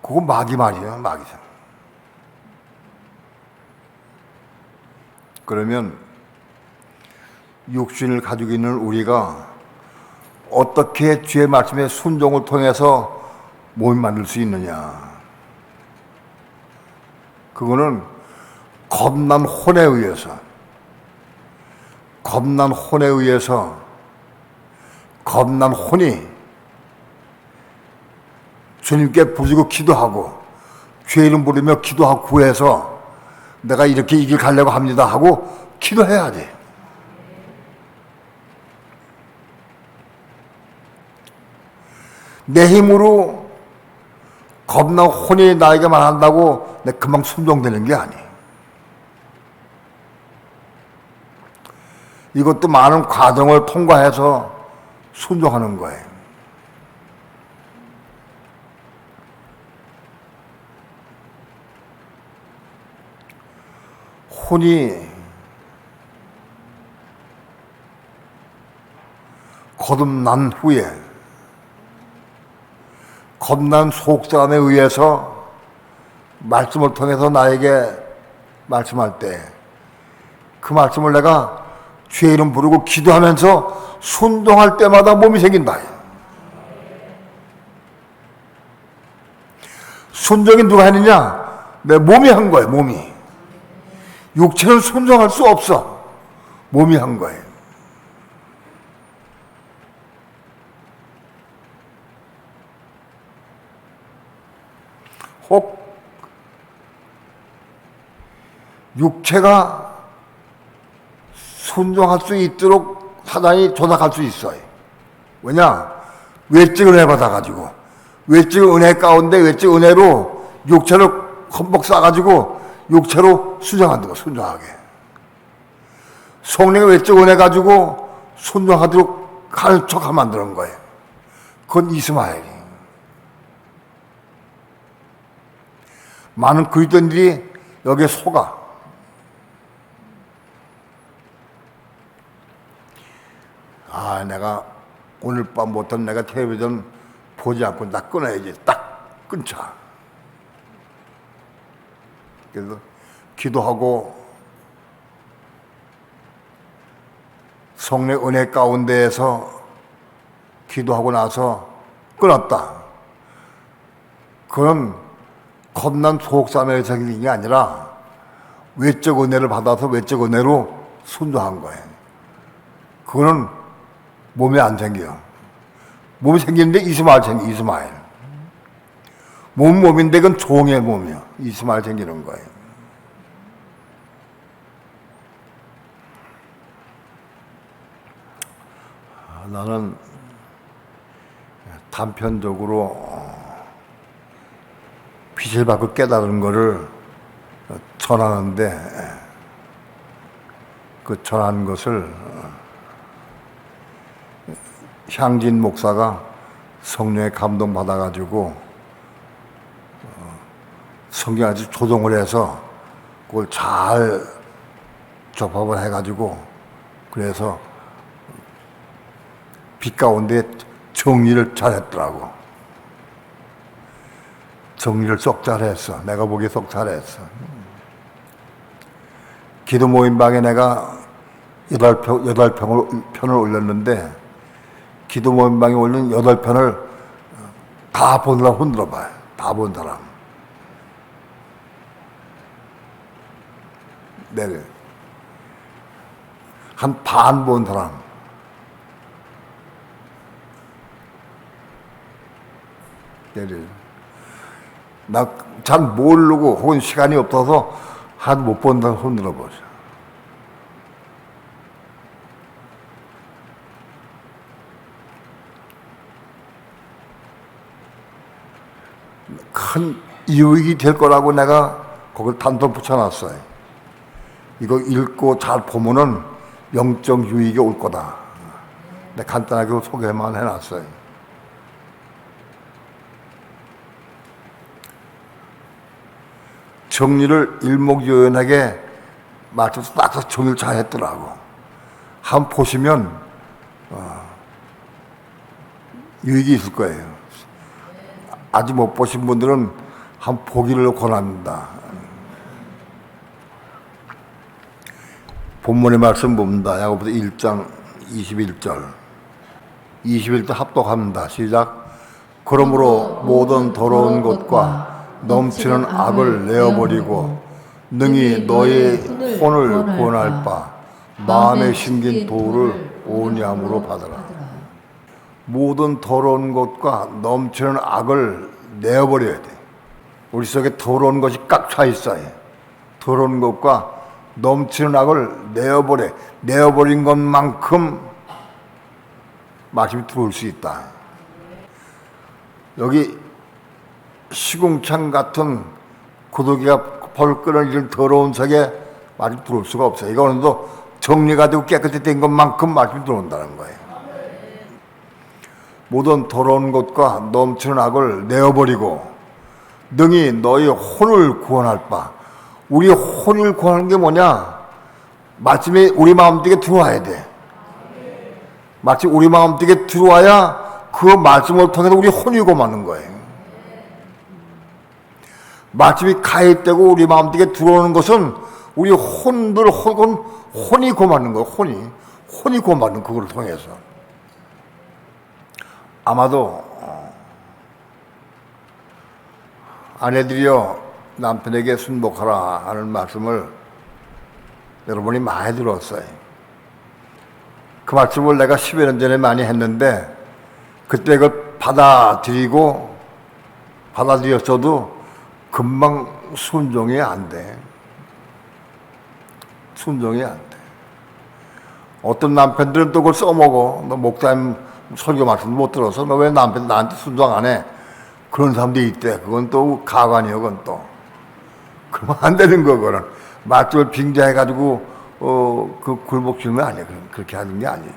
그거 마귀 말이에요, 마귀상. 그러면 육신을 가지고 있는 우리가 어떻게 주의 말씀의 순종을 통해서 몸을 만들 수 있느냐. 그거는 겁난 혼에 의해서 겁난 혼이 주님께 부르고 기도하고 죄 이름 부르며 기도하고 구해서 내가 이렇게 이 길 가려고 합니다 하고 기도해야 돼. 내 힘으로 겁나 혼이 나에게 말한다고 내가 금방 순종되는 게 아니에요. 이것도 많은 과정을 통과해서 순종하는 거예요. 혼이 거듭난 후에 겁난 속사함에 의해서 말씀을 통해서 나에게 말씀할 때 그 말씀을 내가 주의 이름 부르고 기도하면서 순종할 때마다 몸이 생긴다. 순종이 누가 했느냐? 내 몸이 한 거예요, 몸이. 육체는 순종할 수 없어. 몸이 한 거예요. 혹 육체가 순종할 수 있도록 사단이 조작할 수 있어요. 왜냐? 외적 은혜 받아가지고 외적 은혜 가운데 외적 은혜로 육체를 흠뻑 싸가지고 육체로 순종한다고, 순종하게. 성령의 외적 은혜 가지고 순종하도록 하는 척하면 만드는 거예요. 그건 이스마엘이. 많은 그리스도인들이 여기에 속아. 아, 내가 오늘 밤부터 내가 텔레비전 보지 않고 나 끊어야지. 딱 끊자. 그래서 기도하고 성령 은혜 가운데에서 기도하고 나서 끊었다. 그건 겁난 속삼의 생긴 게 아니라 외적 은혜를 받아서 외적 은혜로 순종한 거예요. 그거는 몸이 안 생겨. 몸이 생기는데 이스마엘 생겨, 이스마엘. 몸은 몸인데 그건 종의 몸이야. 이스마엘 생기는 거예요. 나는 단편적으로 빛을 받고 깨달은 거를 전하는데 그 전한 것을 향진 목사가 성령에 감동받아가지고 성경 아주 조정을 해서 그걸 잘 접합을 해가지고 그래서 빛 가운데 정리를 잘했더라고. 정리를 쏙 잘했어. 내가 보기에 쏙 잘했어. 기도 모임방에 내가 8편을 올렸는데 기도 모임방에 올린 8편을 다 본 사람 흔들어 봐요. 다 본 사람. 네. 한 반 본 사람. 나 잘 모르고 혹은 시간이 없어서 한 못 본다 흔들어 보죠. 큰 유익이 될 거라고 내가 거기를 단독 붙여놨어요. 이거 읽고 잘 보면은 영적 유익이 올 거다. 내가 간단하게 소개만 해놨어요. 정리를 일목요연하게 맞춰서 딱 정리를 잘 했더라고. 한번 보시면 유익이 있을 거예요. 아직 못 보신 분들은 한번 보기를 권합니다. 본문의 말씀 봅니다. 야고보서 1장 21절. 21절 합독합니다. 시작. 그러므로 모든 더러운 것과 넘치는 악을 내어버리고 능히 너의 혼을 구원할 바 마음에 심긴 도를 온유함으로 받으라. 모든 더러운 것과 넘치는 악을 내어버려야 돼. 우리 속에 더러운 것이 꽉 차 있어요. 더러운 것과 넘치는 악을 내어버린 것만큼 말씀이 들어올 수 있다. 여기 시궁창 같은 구더기가 벌 끓어지는 더러운 속에 말씀이 들어올 수가 없어요. 이거는 또 정리가 되고 깨끗이 된 것만큼 말씀이 들어온다는 거예요. 모든 더러운 것과 넘치는 악을 내어버리고 능히 너희 혼을 구원할 바. 우리 혼을 구하는 게 뭐냐? 말씀이 우리 마음속에 들어와야 돼. 마치 우리 마음속에 들어와야 그 말씀을 통해서 우리 혼이 고마는 거예요. 말씀이 가입되고 우리 마음속에 들어오는 것은 우리 혼이 고마는 거예요. 혼이 고마는 그걸 통해서. 아마도 아내들이여 남편에게 순복하라 하는 말씀을 여러분이 많이 들었어요. 그 말씀을 내가 10여 년 전에 많이 했는데 그때 그걸 받아들였어도 금방 순종이 안 돼. 순종이 안 돼. 어떤 남편들은 또 그걸 써먹어. 너 목사님 설교 말씀 못 들어서 너 왜 남편 나한테 순종 안 해? 그런 사람도 있대. 그건 또 가관이요. 그건 또. 그러면 안 되는 거, 그거는. 말씀을 빙자해가지고, 그 굴복주면 아니야. 그렇게 하는 게 아니에요.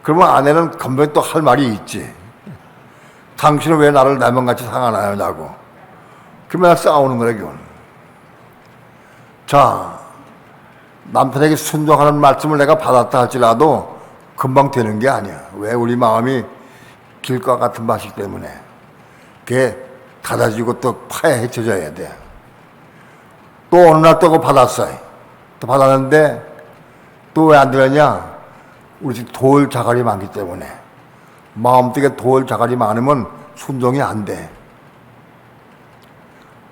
그러면 아내는 건강히 또 할 말이 있지. 당신은 왜 나를 남편같이 상하냐고. 그러면 싸우는 거야, 그건. 자, 남편에게 순종하는 말씀을 내가 받았다 할지라도 금방 되는 게 아니야. 왜? 우리 마음이 길과 같은 맛이기 때문에. 그게 닫아지고 또 파에 헤쳐져야 돼. 또 어느 날 또 그거 받았어요. 또 받았는데 또 왜 안 되느냐? 우리 집 돌 자갈이 많기 때문에. 마음속에 돌 자갈이 많으면 순종이 안 돼.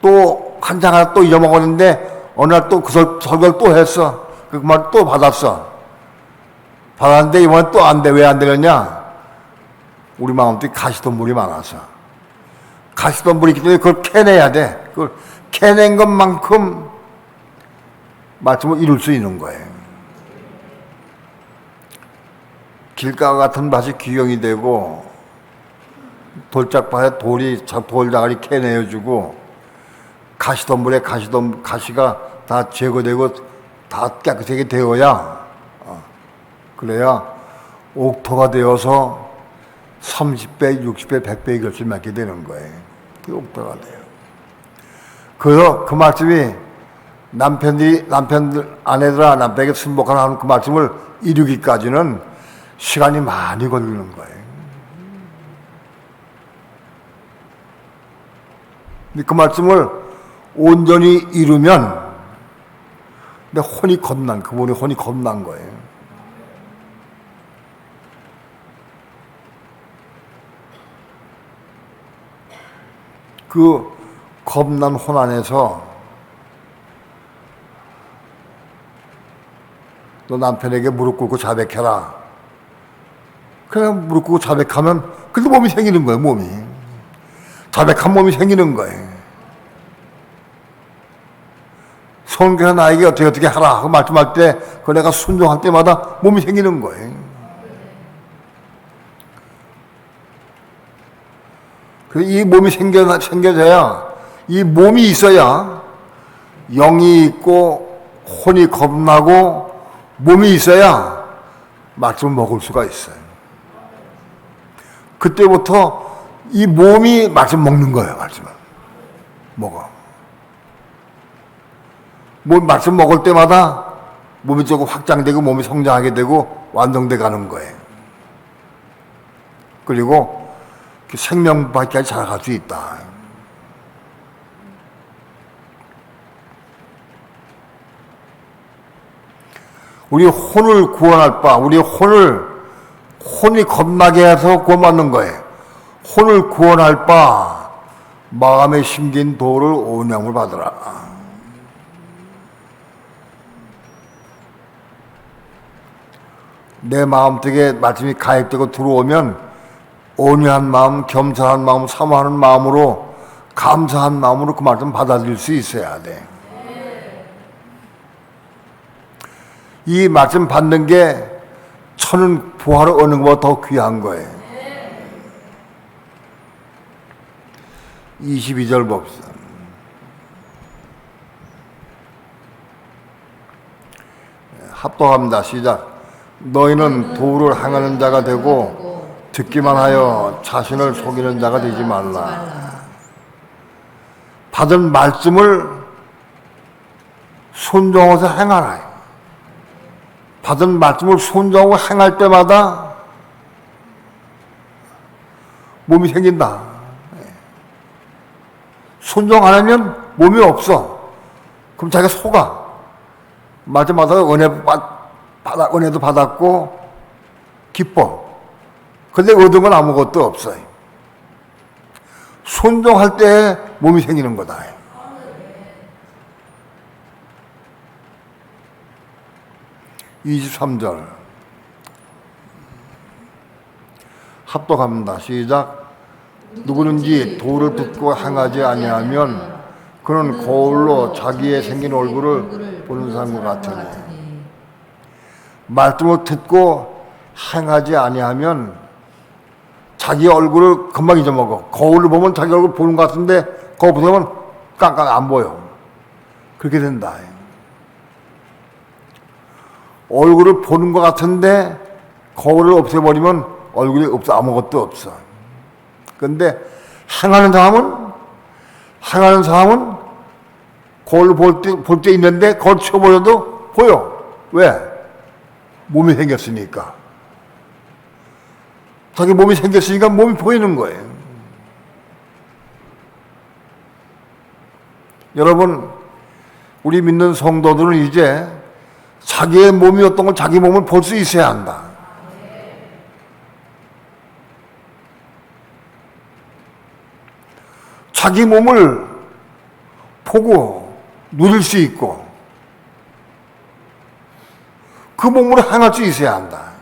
또 한 장 하나 또 잊어먹었는데 어느 날 또 그 설교를 또 했어. 그 말 또 받았어. 받았는데 이번엔 또 안 돼. 왜 안 되겠냐? 우리 마음속에 가시덤불이 많아서. 가시덤불이 있기 때문에 그걸 캐내야 돼. 그걸 캐낸 것만큼 말씀을 이룰 수 있는 거예요. 길가 같은 밭이 귀경이 되고 돌짝밭에 돌자갈이 캐내어주고 가시덤불에 가시가 다 제거되고 다 깨끗하게 되어야 그래야 옥토가 되어서 30배, 60배, 100배의 결실을 맺게 되는 거예요. 그게 옥토가 돼요. 그래서 그 말씀이 아내들아 남편에게 순복하는 그 말씀을 이루기까지는 시간이 많이 걸리는 거예요. 근데 그 말씀을 온전히 이루면 그분의 혼이 겁난 거예요. 그 겁난 혼 안에서 너 남편에게 무릎 꿇고 자백해라. 그냥 무릎 꿇고 자백하면 그래도 몸이 생기는 거예요. 몸이 자백한 몸이 생기는 거예요. 성경에서 나에게 어떻게 하라 하고 말씀할 때 그 내가 순종할 때마다 몸이 생기는 거예요. 그래서 이 몸이 생겨져야 이 몸이 있어야 영이 있고 혼이 겁나고 몸이 있어야 말씀을 먹을 수가 있어요. 그때부터 이 몸이 말씀 먹는 거예요. 말씀을 먹어. 말씀 먹을 때마다 몸이 조금 확장되고 몸이 성장하게 되고 완성돼 가는 거예요. 그리고 생명밖에 자라갈 수 있다. 우리 혼을 구원할 바, 우리 혼이 겁나게 해서 구원받는 거예요. 혼을 구원할 바, 마음에 심긴 도를 온양을 받으라. 내 마음속에 말씀이 가입되고 들어오면 온유한 마음, 겸손한 마음, 사모하는 마음으로 감사한 마음으로 그 말씀 받아들일 수 있어야 돼. 이 말씀 받는 게 천은 부활을 얻는 것보다 더 귀한 거예요. 22절 봅시다. 합독합니다. 시작. 너희는 도를 행하는 자가 되고 듣기만 하여 자신을 속이는 자가 되지 말라. 받은 말씀을 순종해서 행하라. 받은 말씀을 순종하고 행할 때마다 몸이 생긴다. 순종 안 하면 몸이 없어. 그럼 자기가 속아. 말씀마다 은혜도 받았고 기뻐. 근데 얻은 건 아무것도 없어요. 순종할 때 몸이 생기는 거다. 23절 합독합니다. 시작. 누구든지 도를 듣고 행하지 아니하면 그는 거울로 자기의 생긴 얼굴을 보는 사람과 같으니. 말씀을 듣고 행하지 아니하면 자기 얼굴을 금방 잊어먹어. 거울을 보면 자기 얼굴 보는 것 같은데 거울 보면 깜깜 안 보여. 그렇게 된다. 얼굴을 보는 것 같은데 거울을 없애버리면 얼굴이 없어. 아무것도 없어. 그런데 행하는 사람은 거울을 볼 때 있는데 거울 치워버려도 보여. 왜? 몸이 생겼으니까. 자기 몸이 생겼으니까 몸이 보이는 거예요. 여러분, 우리 믿는 성도들은 이제 자기의 몸이 어떤 걸 자기 몸을 볼 수 있어야 한다. 자기 몸을 보고 누릴 수 있고 그 몸으로 행할 수 있어야 한다.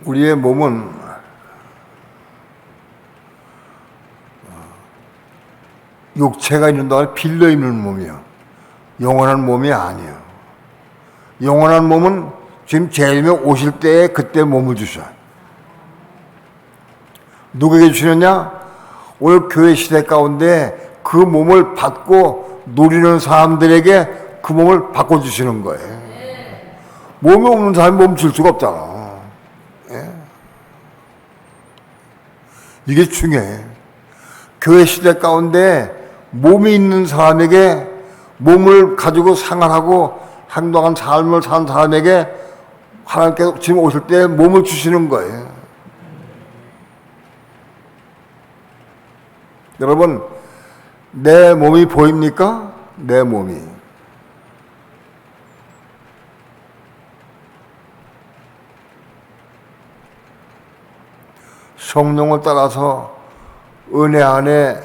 우리의 몸은 육체가 있는 동안 빌려 있는 몸이요. 영원한 몸이 아니에요. 영원한 몸은 지금 제일명 오실 때에 그때 몸을 주셔요. 누구에게 주시느냐? 오늘 교회 시대 가운데 그 몸을 받고 누리는 사람들에게 그 몸을 바꿔주시는 거예요. 몸이 없는 사람이 몸 줄 수가 없잖아. 예? 이게 중요해. 교회 시대 가운데 몸이 있는 사람에게 몸을 가지고 생활하고 행동한 삶을 사는 사람에게 하나님께서 지금 오실 때 몸을 주시는 거예요. 여러분, 내 몸이 보입니까? 내 몸이. 성령을 따라서 은혜 안에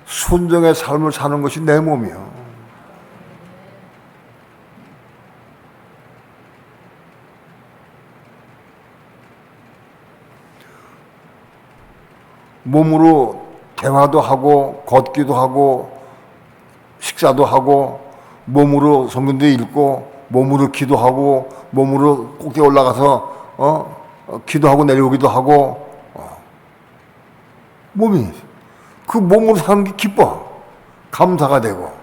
순종의 삶을 사는 것이 내 몸이요. 몸으로 대화도 하고 걷기도 하고 식사도 하고 몸으로 성경도 읽고 몸으로 기도하고 몸으로 꼭대기 올라가서 기도하고 내려오기도 하고 몸이 그 몸으로 사는 게 기뻐. 감사가 되고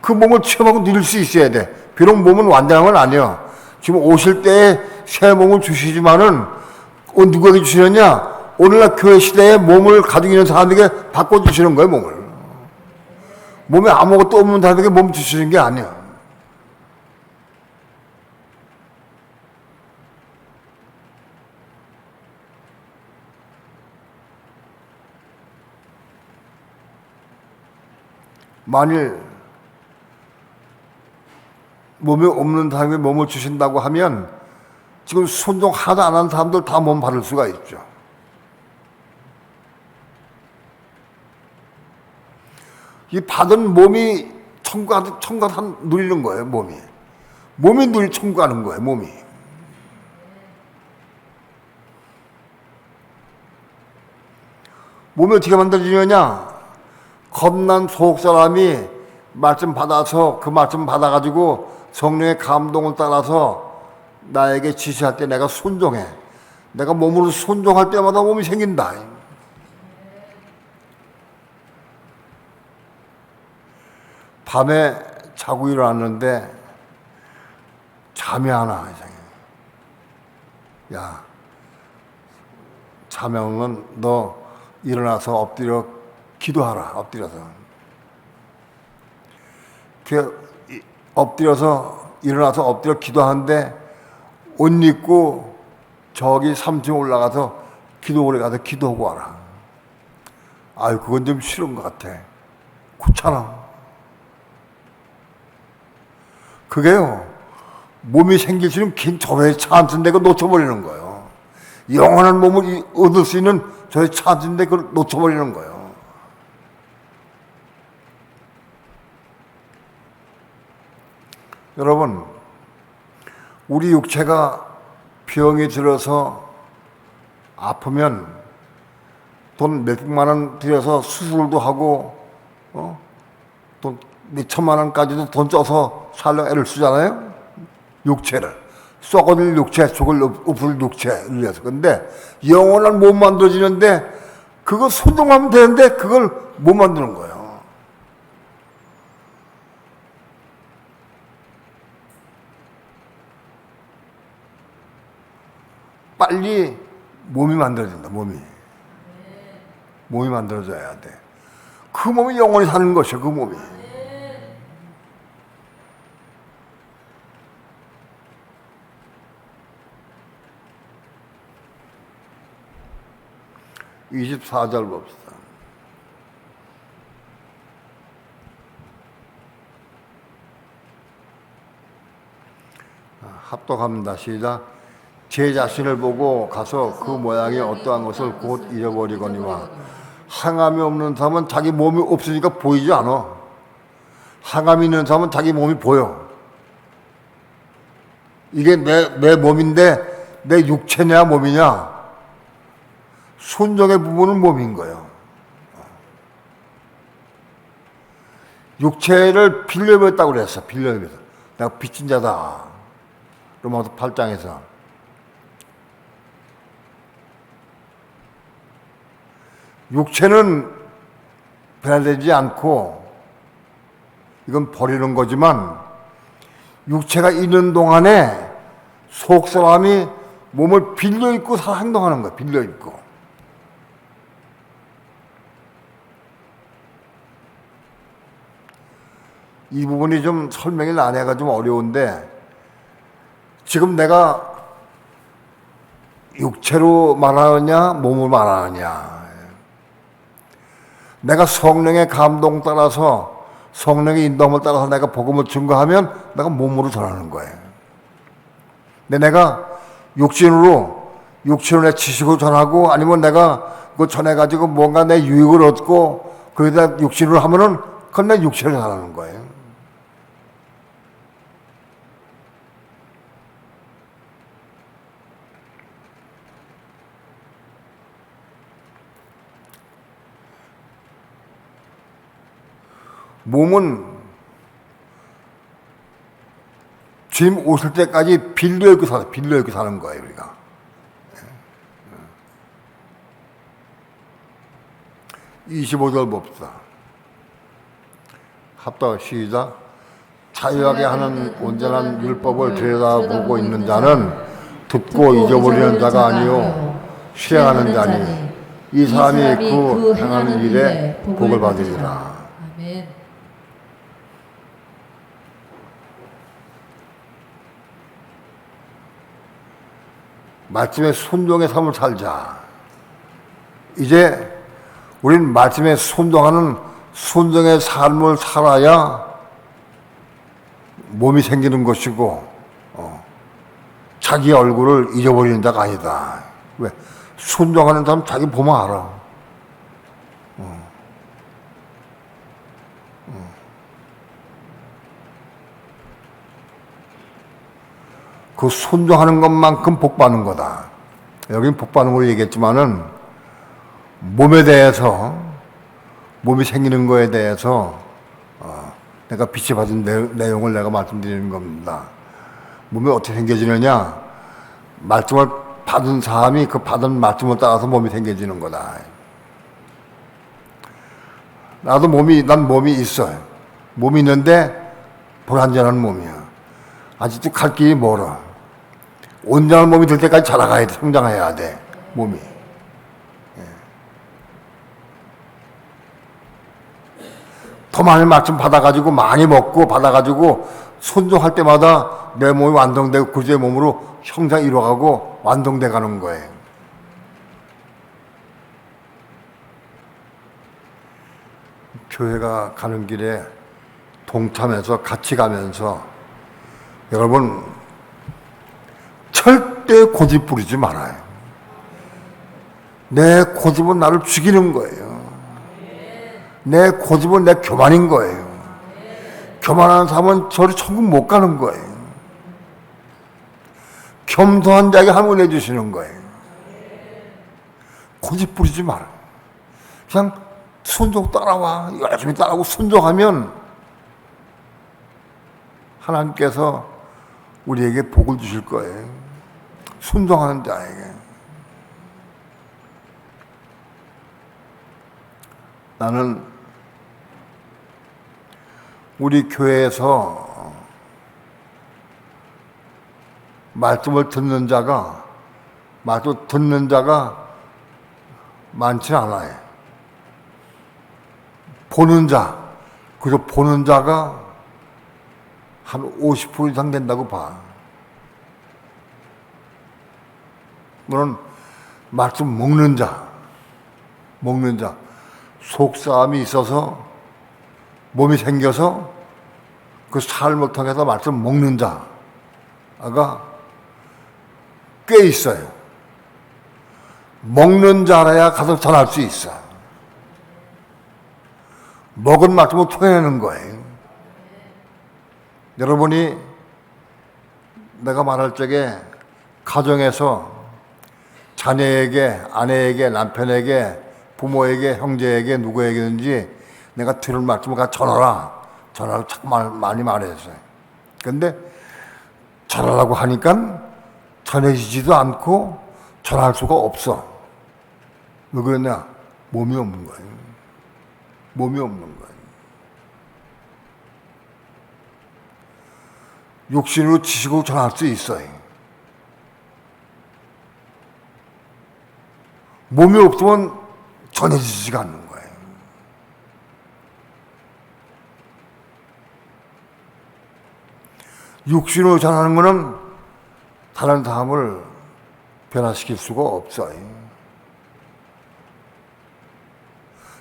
그 몸을 체험하고 누릴 수 있어야 돼. 비록 몸은 완전한 건 아니야. 지금 오실 때에 새 몸을 주시지만은 누구에게 주시느냐? 오늘날 교회 시대에 몸을 가지고 있는 사람에게 바꿔주시는 거예요. 몸에 아무것도 없는 사람에게 몸 주시는 게 아니야. 만일 몸이 없는 사람에게 몸을 주신다고 하면 지금 순종 하나도 안 하는 사람들 다 몸 받을 수가 있죠. 이 받은 몸이 청구한 누리는 거예요. 몸이 청구하는 거예요. 몸이. 몸이 어떻게 만들어지느냐? 겁난 속 사람이 말씀 받아서 그 말씀 받아가지고 성령의 감동을 따라서 나에게 지시할 때 내가 순종해. 내가 몸으로 순종할 때마다 몸이 생긴다. 밤에 자고 일어났는데 잠이 안 와. 야, 잠이 안 오면 너 일어나서 엎드려 기도하라. 엎드려서. 일어나서 엎드려 기도하는데 옷 입고 저기 3층 올라가서 기도원에 가서 기도하고 와라. 아유, 그건 좀 싫은 것 같아. 귀찮아. 그게요, 몸이 생길 수 있는 긴 저의 찬스인데 그걸 놓쳐버리는 거예요. 영원한 몸을 얻을 수 있는 저의 찬스인데 그걸 놓쳐버리는 거예요. 여러분, 우리 육체가 병이 들어서 아프면 돈 몇백만 원 들여서 수술도 하고 돈 몇천만 원까지도 돈 써서 살려 애를 쓰잖아요. 육체를 썩어질 육체, 죽을 엎을 육체를 위해서. 근데 영원한 몸 만들어지는데 그거 소동하면 되는데 그걸 못 만드는 거예요. 빨리 몸이 만들어진다. 몸이 만들어져야 돼. 그 몸이 영원히 사는 것이야. 그 몸이. 이 24절 봅시다. 합독합니다. 시작. 제 자신을 보고 가서 그 모양이 어떠한 것을 곧 잊어버리거니와. 항암이 없는 사람은 자기 몸이 없으니까 보이지 않아. 항암이 있는 사람은 자기 몸이 보여. 이게 내 몸인데 내 육체냐 몸이냐? 순종의 부분은 몸인 거예요. 육체를 빌려입었다고 그랬어. 빌려입었어. 내가 빚진 자다. 로마서 8장에서. 육체는 변화되지 않고 이건 버리는 거지만 육체가 있는 동안에 속 사람이 몸을 빌려 입고 행동하는 거야. 빌려 입고. 이 부분이 좀 설명이 난해가 좀 어려운데 지금 내가 육체로 말하느냐 몸으로 말하느냐, 내가 성령의 감동 따라서 성령의 인도함을 따라서 내가 복음을 증거하면 내가 몸으로 전하는 거예요. 근데 내가 육신으로 내 지식으로 전하고 아니면 내가 그거 전해가지고 뭔가 내 유익을 얻고 거기다 육신으로 하면은 그건 내 육체로 전하는 거예요. 몸은 주님 오실 때까지 빌려 입고 사는 거예요, 우리가. 25절 봅시다. 합독 시작. 자유하게 하는 온전한 율법을 들여다보고 있는 자는 듣고 잊어버리는 자가 아니요 실행하는 자니 이 사람이 그 행하는 일에 복을 받으리라. 아멘. 말씀의 순종의 삶을 살자. 이제 우린 말씀에 순종하는 순종의 삶을 살아야 몸이 생기는 것이고 자기 얼굴을 잊어버리는 자가 아니다. 왜? 순종하는 사람 자기 보면 알아. 그 순종하는 것만큼 복받는 거다. 여긴 복받는 걸 얘기했지만은 몸에 대해서, 몸이 생기는 거에 대해서 내가 빛이 받은 내용을 내가 말씀드리는 겁니다. 몸이 어떻게 생겨지느냐? 말씀을 받은 사람이 그 받은 말씀을 따라서 몸이 생겨지는 거다. 난 몸이 있어요. 몸이 있는데 불완전한 몸이야. 아직도 갈 길이 멀어. 온전한 몸이 될 때까지 자라가야 돼. 성장해야 돼. 몸이. 더 많은 말씀 받아가지고 많이 먹고 받아가지고 순종할 때마다 내 몸이 완성되고 그리스도의 몸으로 형상 이루어가고 완성돼 가는 거예요. 교회가 가는 길에 동참해서 같이 가면서 여러분 절대 고집 부리지 말아요. 내 고집은 나를 죽이는 거예요. 내 고집은 내 교만인 거예요. 교만한 사람은 저리 천국 못 가는 거예요. 겸손한 자에게 하늘 내주시는 거예요. 고집 부리지 마라. 그냥 순종 따라와. 열심히 따라하고 순종하면 하나님께서 우리에게 복을 주실 거예요. 순종하는 자에게. 나는 우리 교회에서 말씀을 듣는 자가 많지 않아요. 보는 자, 그래서 보는 자가 한 50% 이상 된다고 봐. 물론 말씀 먹는 자, 속싸움이 있어서 몸이 생겨서 그 삶을 통해서 말씀 먹는 자가 꽤 있어요. 먹는 자라야 가서 전할 수 있어. 먹은 말씀을 토해내는 거예요. 여러분이 내가 말할 적에 가정에서 자녀에게, 아내에게, 남편에게, 부모에게, 형제에게, 누구에게든지 내가 들을 말씀을 가 전화를 자꾸 많이 말했어요. 근데 전화라고 하니까 전해지지도 않고 전할 수가 없어. 왜 그러냐? 몸이 없는 거예요. 몸이 없는 거예요. 육신으로 지시고 전할 수 있어요. 몸이 없으면 전해지지가 않는 거예요. 육신으로 전하는 것은 다른 사람을 변화시킬 수가 없어요.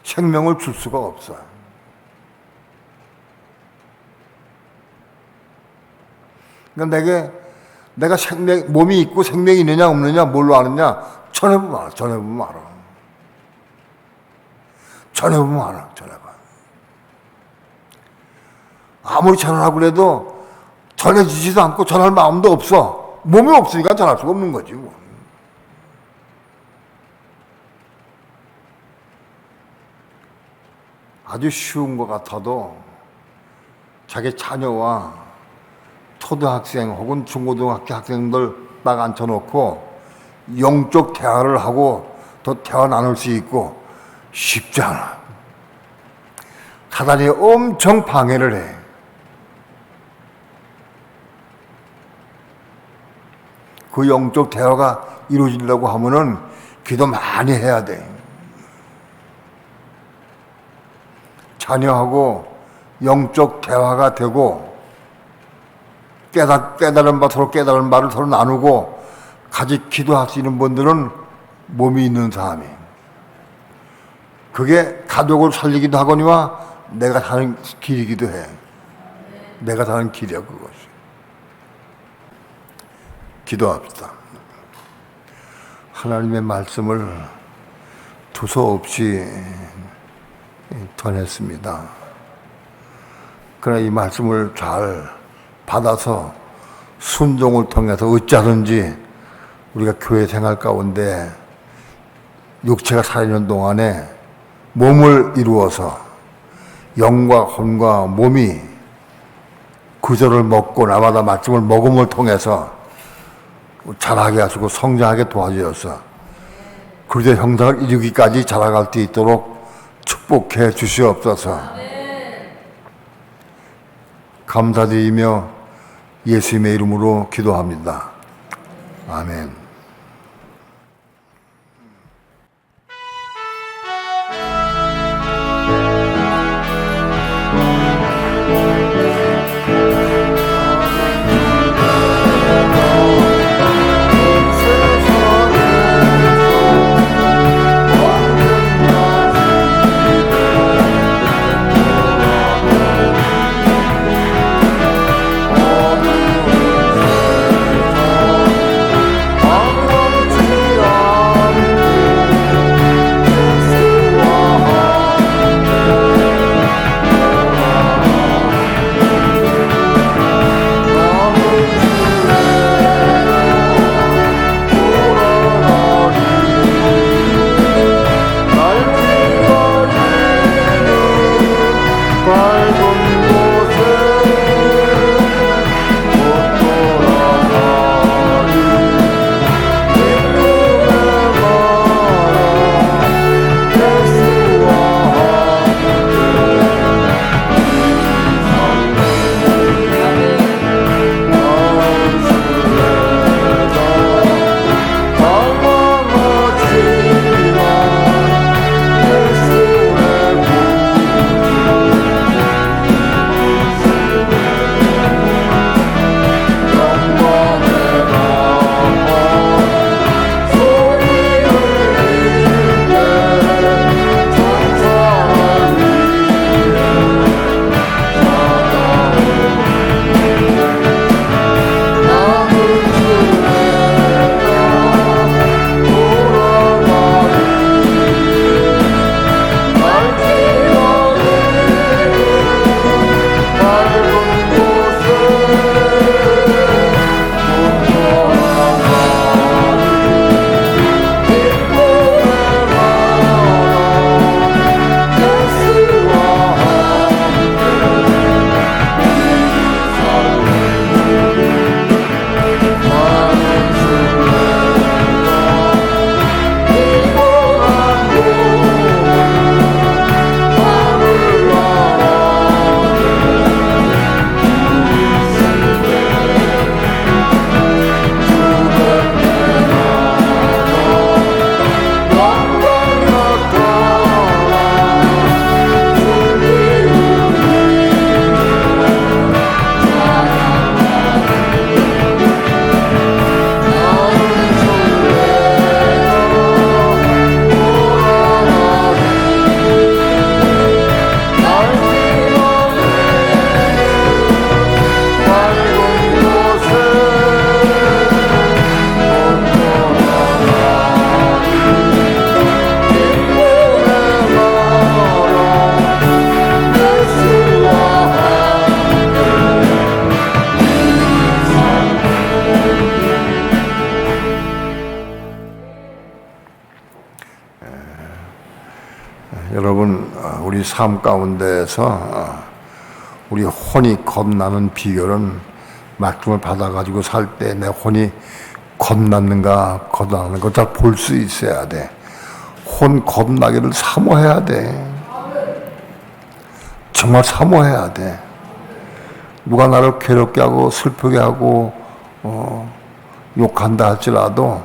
생명을 줄 수가 없어요. 그러니까 내가 몸이 있고 생명이 있느냐 없느냐 뭘로 아느냐? 전해보면 알아. 전해보면 알아. 아무리 전하라고 그래도 전해지지도 않고 전할 마음도 없어. 몸이 없으니까 전할 수가 없는 거지. 뭐. 아주 쉬운 것 같아도 자기 자녀와 초등학생 혹은 중고등학교 학생들 딱 앉혀놓고 영적 대화를 하고 더 대화 나눌 수 있고 쉽지 않아. 사단이 엄청 방해를 해. 그 영적 대화가 이루어지려고 하면은 기도 많이 해야 돼. 자녀하고 영적 대화가 되고 깨달은 바 서로 깨달은 바를 서로 나누고 같이 기도할 수 있는 분들은 몸이 있는 사람이. 그게 가족을 살리기도 하거니와 내가 사는 길이기도 해. 내가 사는 길이야 그것이. 기도합시다. 하나님의 말씀을 두서없이 전했습니다. 그러나 이 말씀을 잘 받아서 순종을 통해서 어찌하든지 우리가 교회 생활 가운데 육체가 살아있는 동안에 몸을 이루어서 영과 혼과 몸이 구절을 먹고 나마다 말씀을 먹음을 통해서 자라게 하시고 성장하게 도와주셔서 그리스도의 형상을 이루기까지 자라갈 수 있도록 축복해 주시옵소서. 감사드리며 예수님의 이름으로 기도합니다. 아멘. 삶 가운데에서 우리 혼이 겁나는 비결은 말씀을 받아가지고 살 때 내 혼이 겁났는가 겁나는 걸 잘 볼 수 있어야 돼. 혼 겁나기를 사모해야 돼. 정말 사모해야 돼. 누가 나를 괴롭게 하고 슬프게 하고 욕한다 할지라도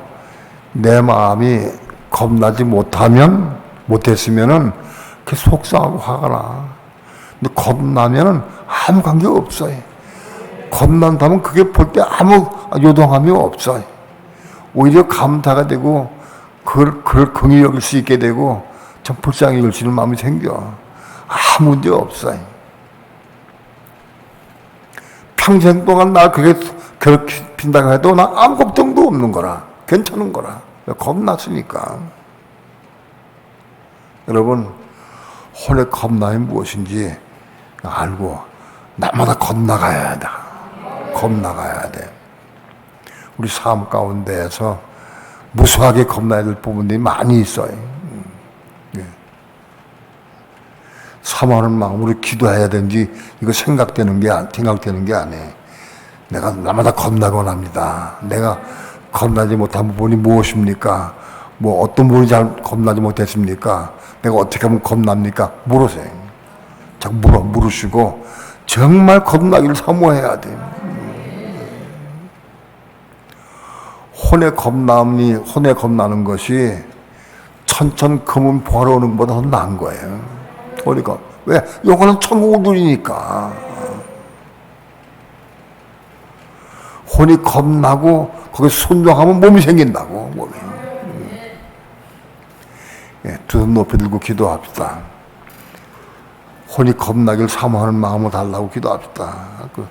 내 마음이 겁나지 못했으면은 그게 속상하고 화가 나. 근데 겁나면은 아무 관계 없어요. 겁난다면 그게 볼 때 아무 요동함이 없어요. 오히려 감사가 되고 그걸 긍히 여길 수 있게 되고 참 불쌍히 여길 수 있는 마음이 생겨. 아무 문제 없어요. 평생 동안 나 그게 괴롭힌다고 해도 나 아무 걱정도 없는 거라. 괜찮은 거라. 겁났으니까. 여러분, 혼의 겁남이 무엇인지 알고 날마다 겁나가야 돼. 겁나가야 돼. 우리 삶 가운데에서 무수하게 겁나야 될 부분들이 많이 있어요. 사모하는 마음으로 기도해야 되는지 이거 생각되는 게 아니에요. 내가 날마다 겁나곤 합니다. 내가 겁나지 못한 부분이 무엇입니까? 뭐 어떤 부분이 잘 겁나지 못했습니까? 내가 어떻게 하면 겁납니까? 물으세요. 자꾸 물으시고 정말 겁나기를 사모해야 돼요. 혼에 겁나는 것이 천천 금은 보러 오는 것보다 더 나은 거예요. 그러니까 왜? 요거는 천국을 누리니까. 혼이 겁나고 거기에 순종하면 몸이 생긴다고. 몸이. 두 손 높이 들고 기도합시다. 혼이 겁나길 사모하는 마음을 달라고 기도합시다. 그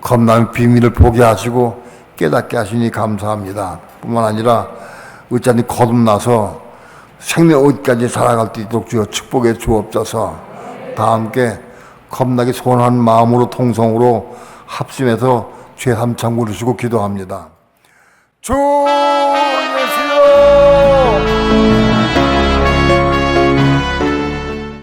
겁나는 비밀을 보게 하시고 깨닫게 하시니 감사합니다. 뿐만 아니라 어찌하니 거듭나서 생명 어디까지 살아갈 수 있도록 주여 축복해 주옵소서. 다 함께 겁나게 소원한 마음으로 통성으로 합심해서 죄 삼창 부르시고 기도합니다. 주 예수여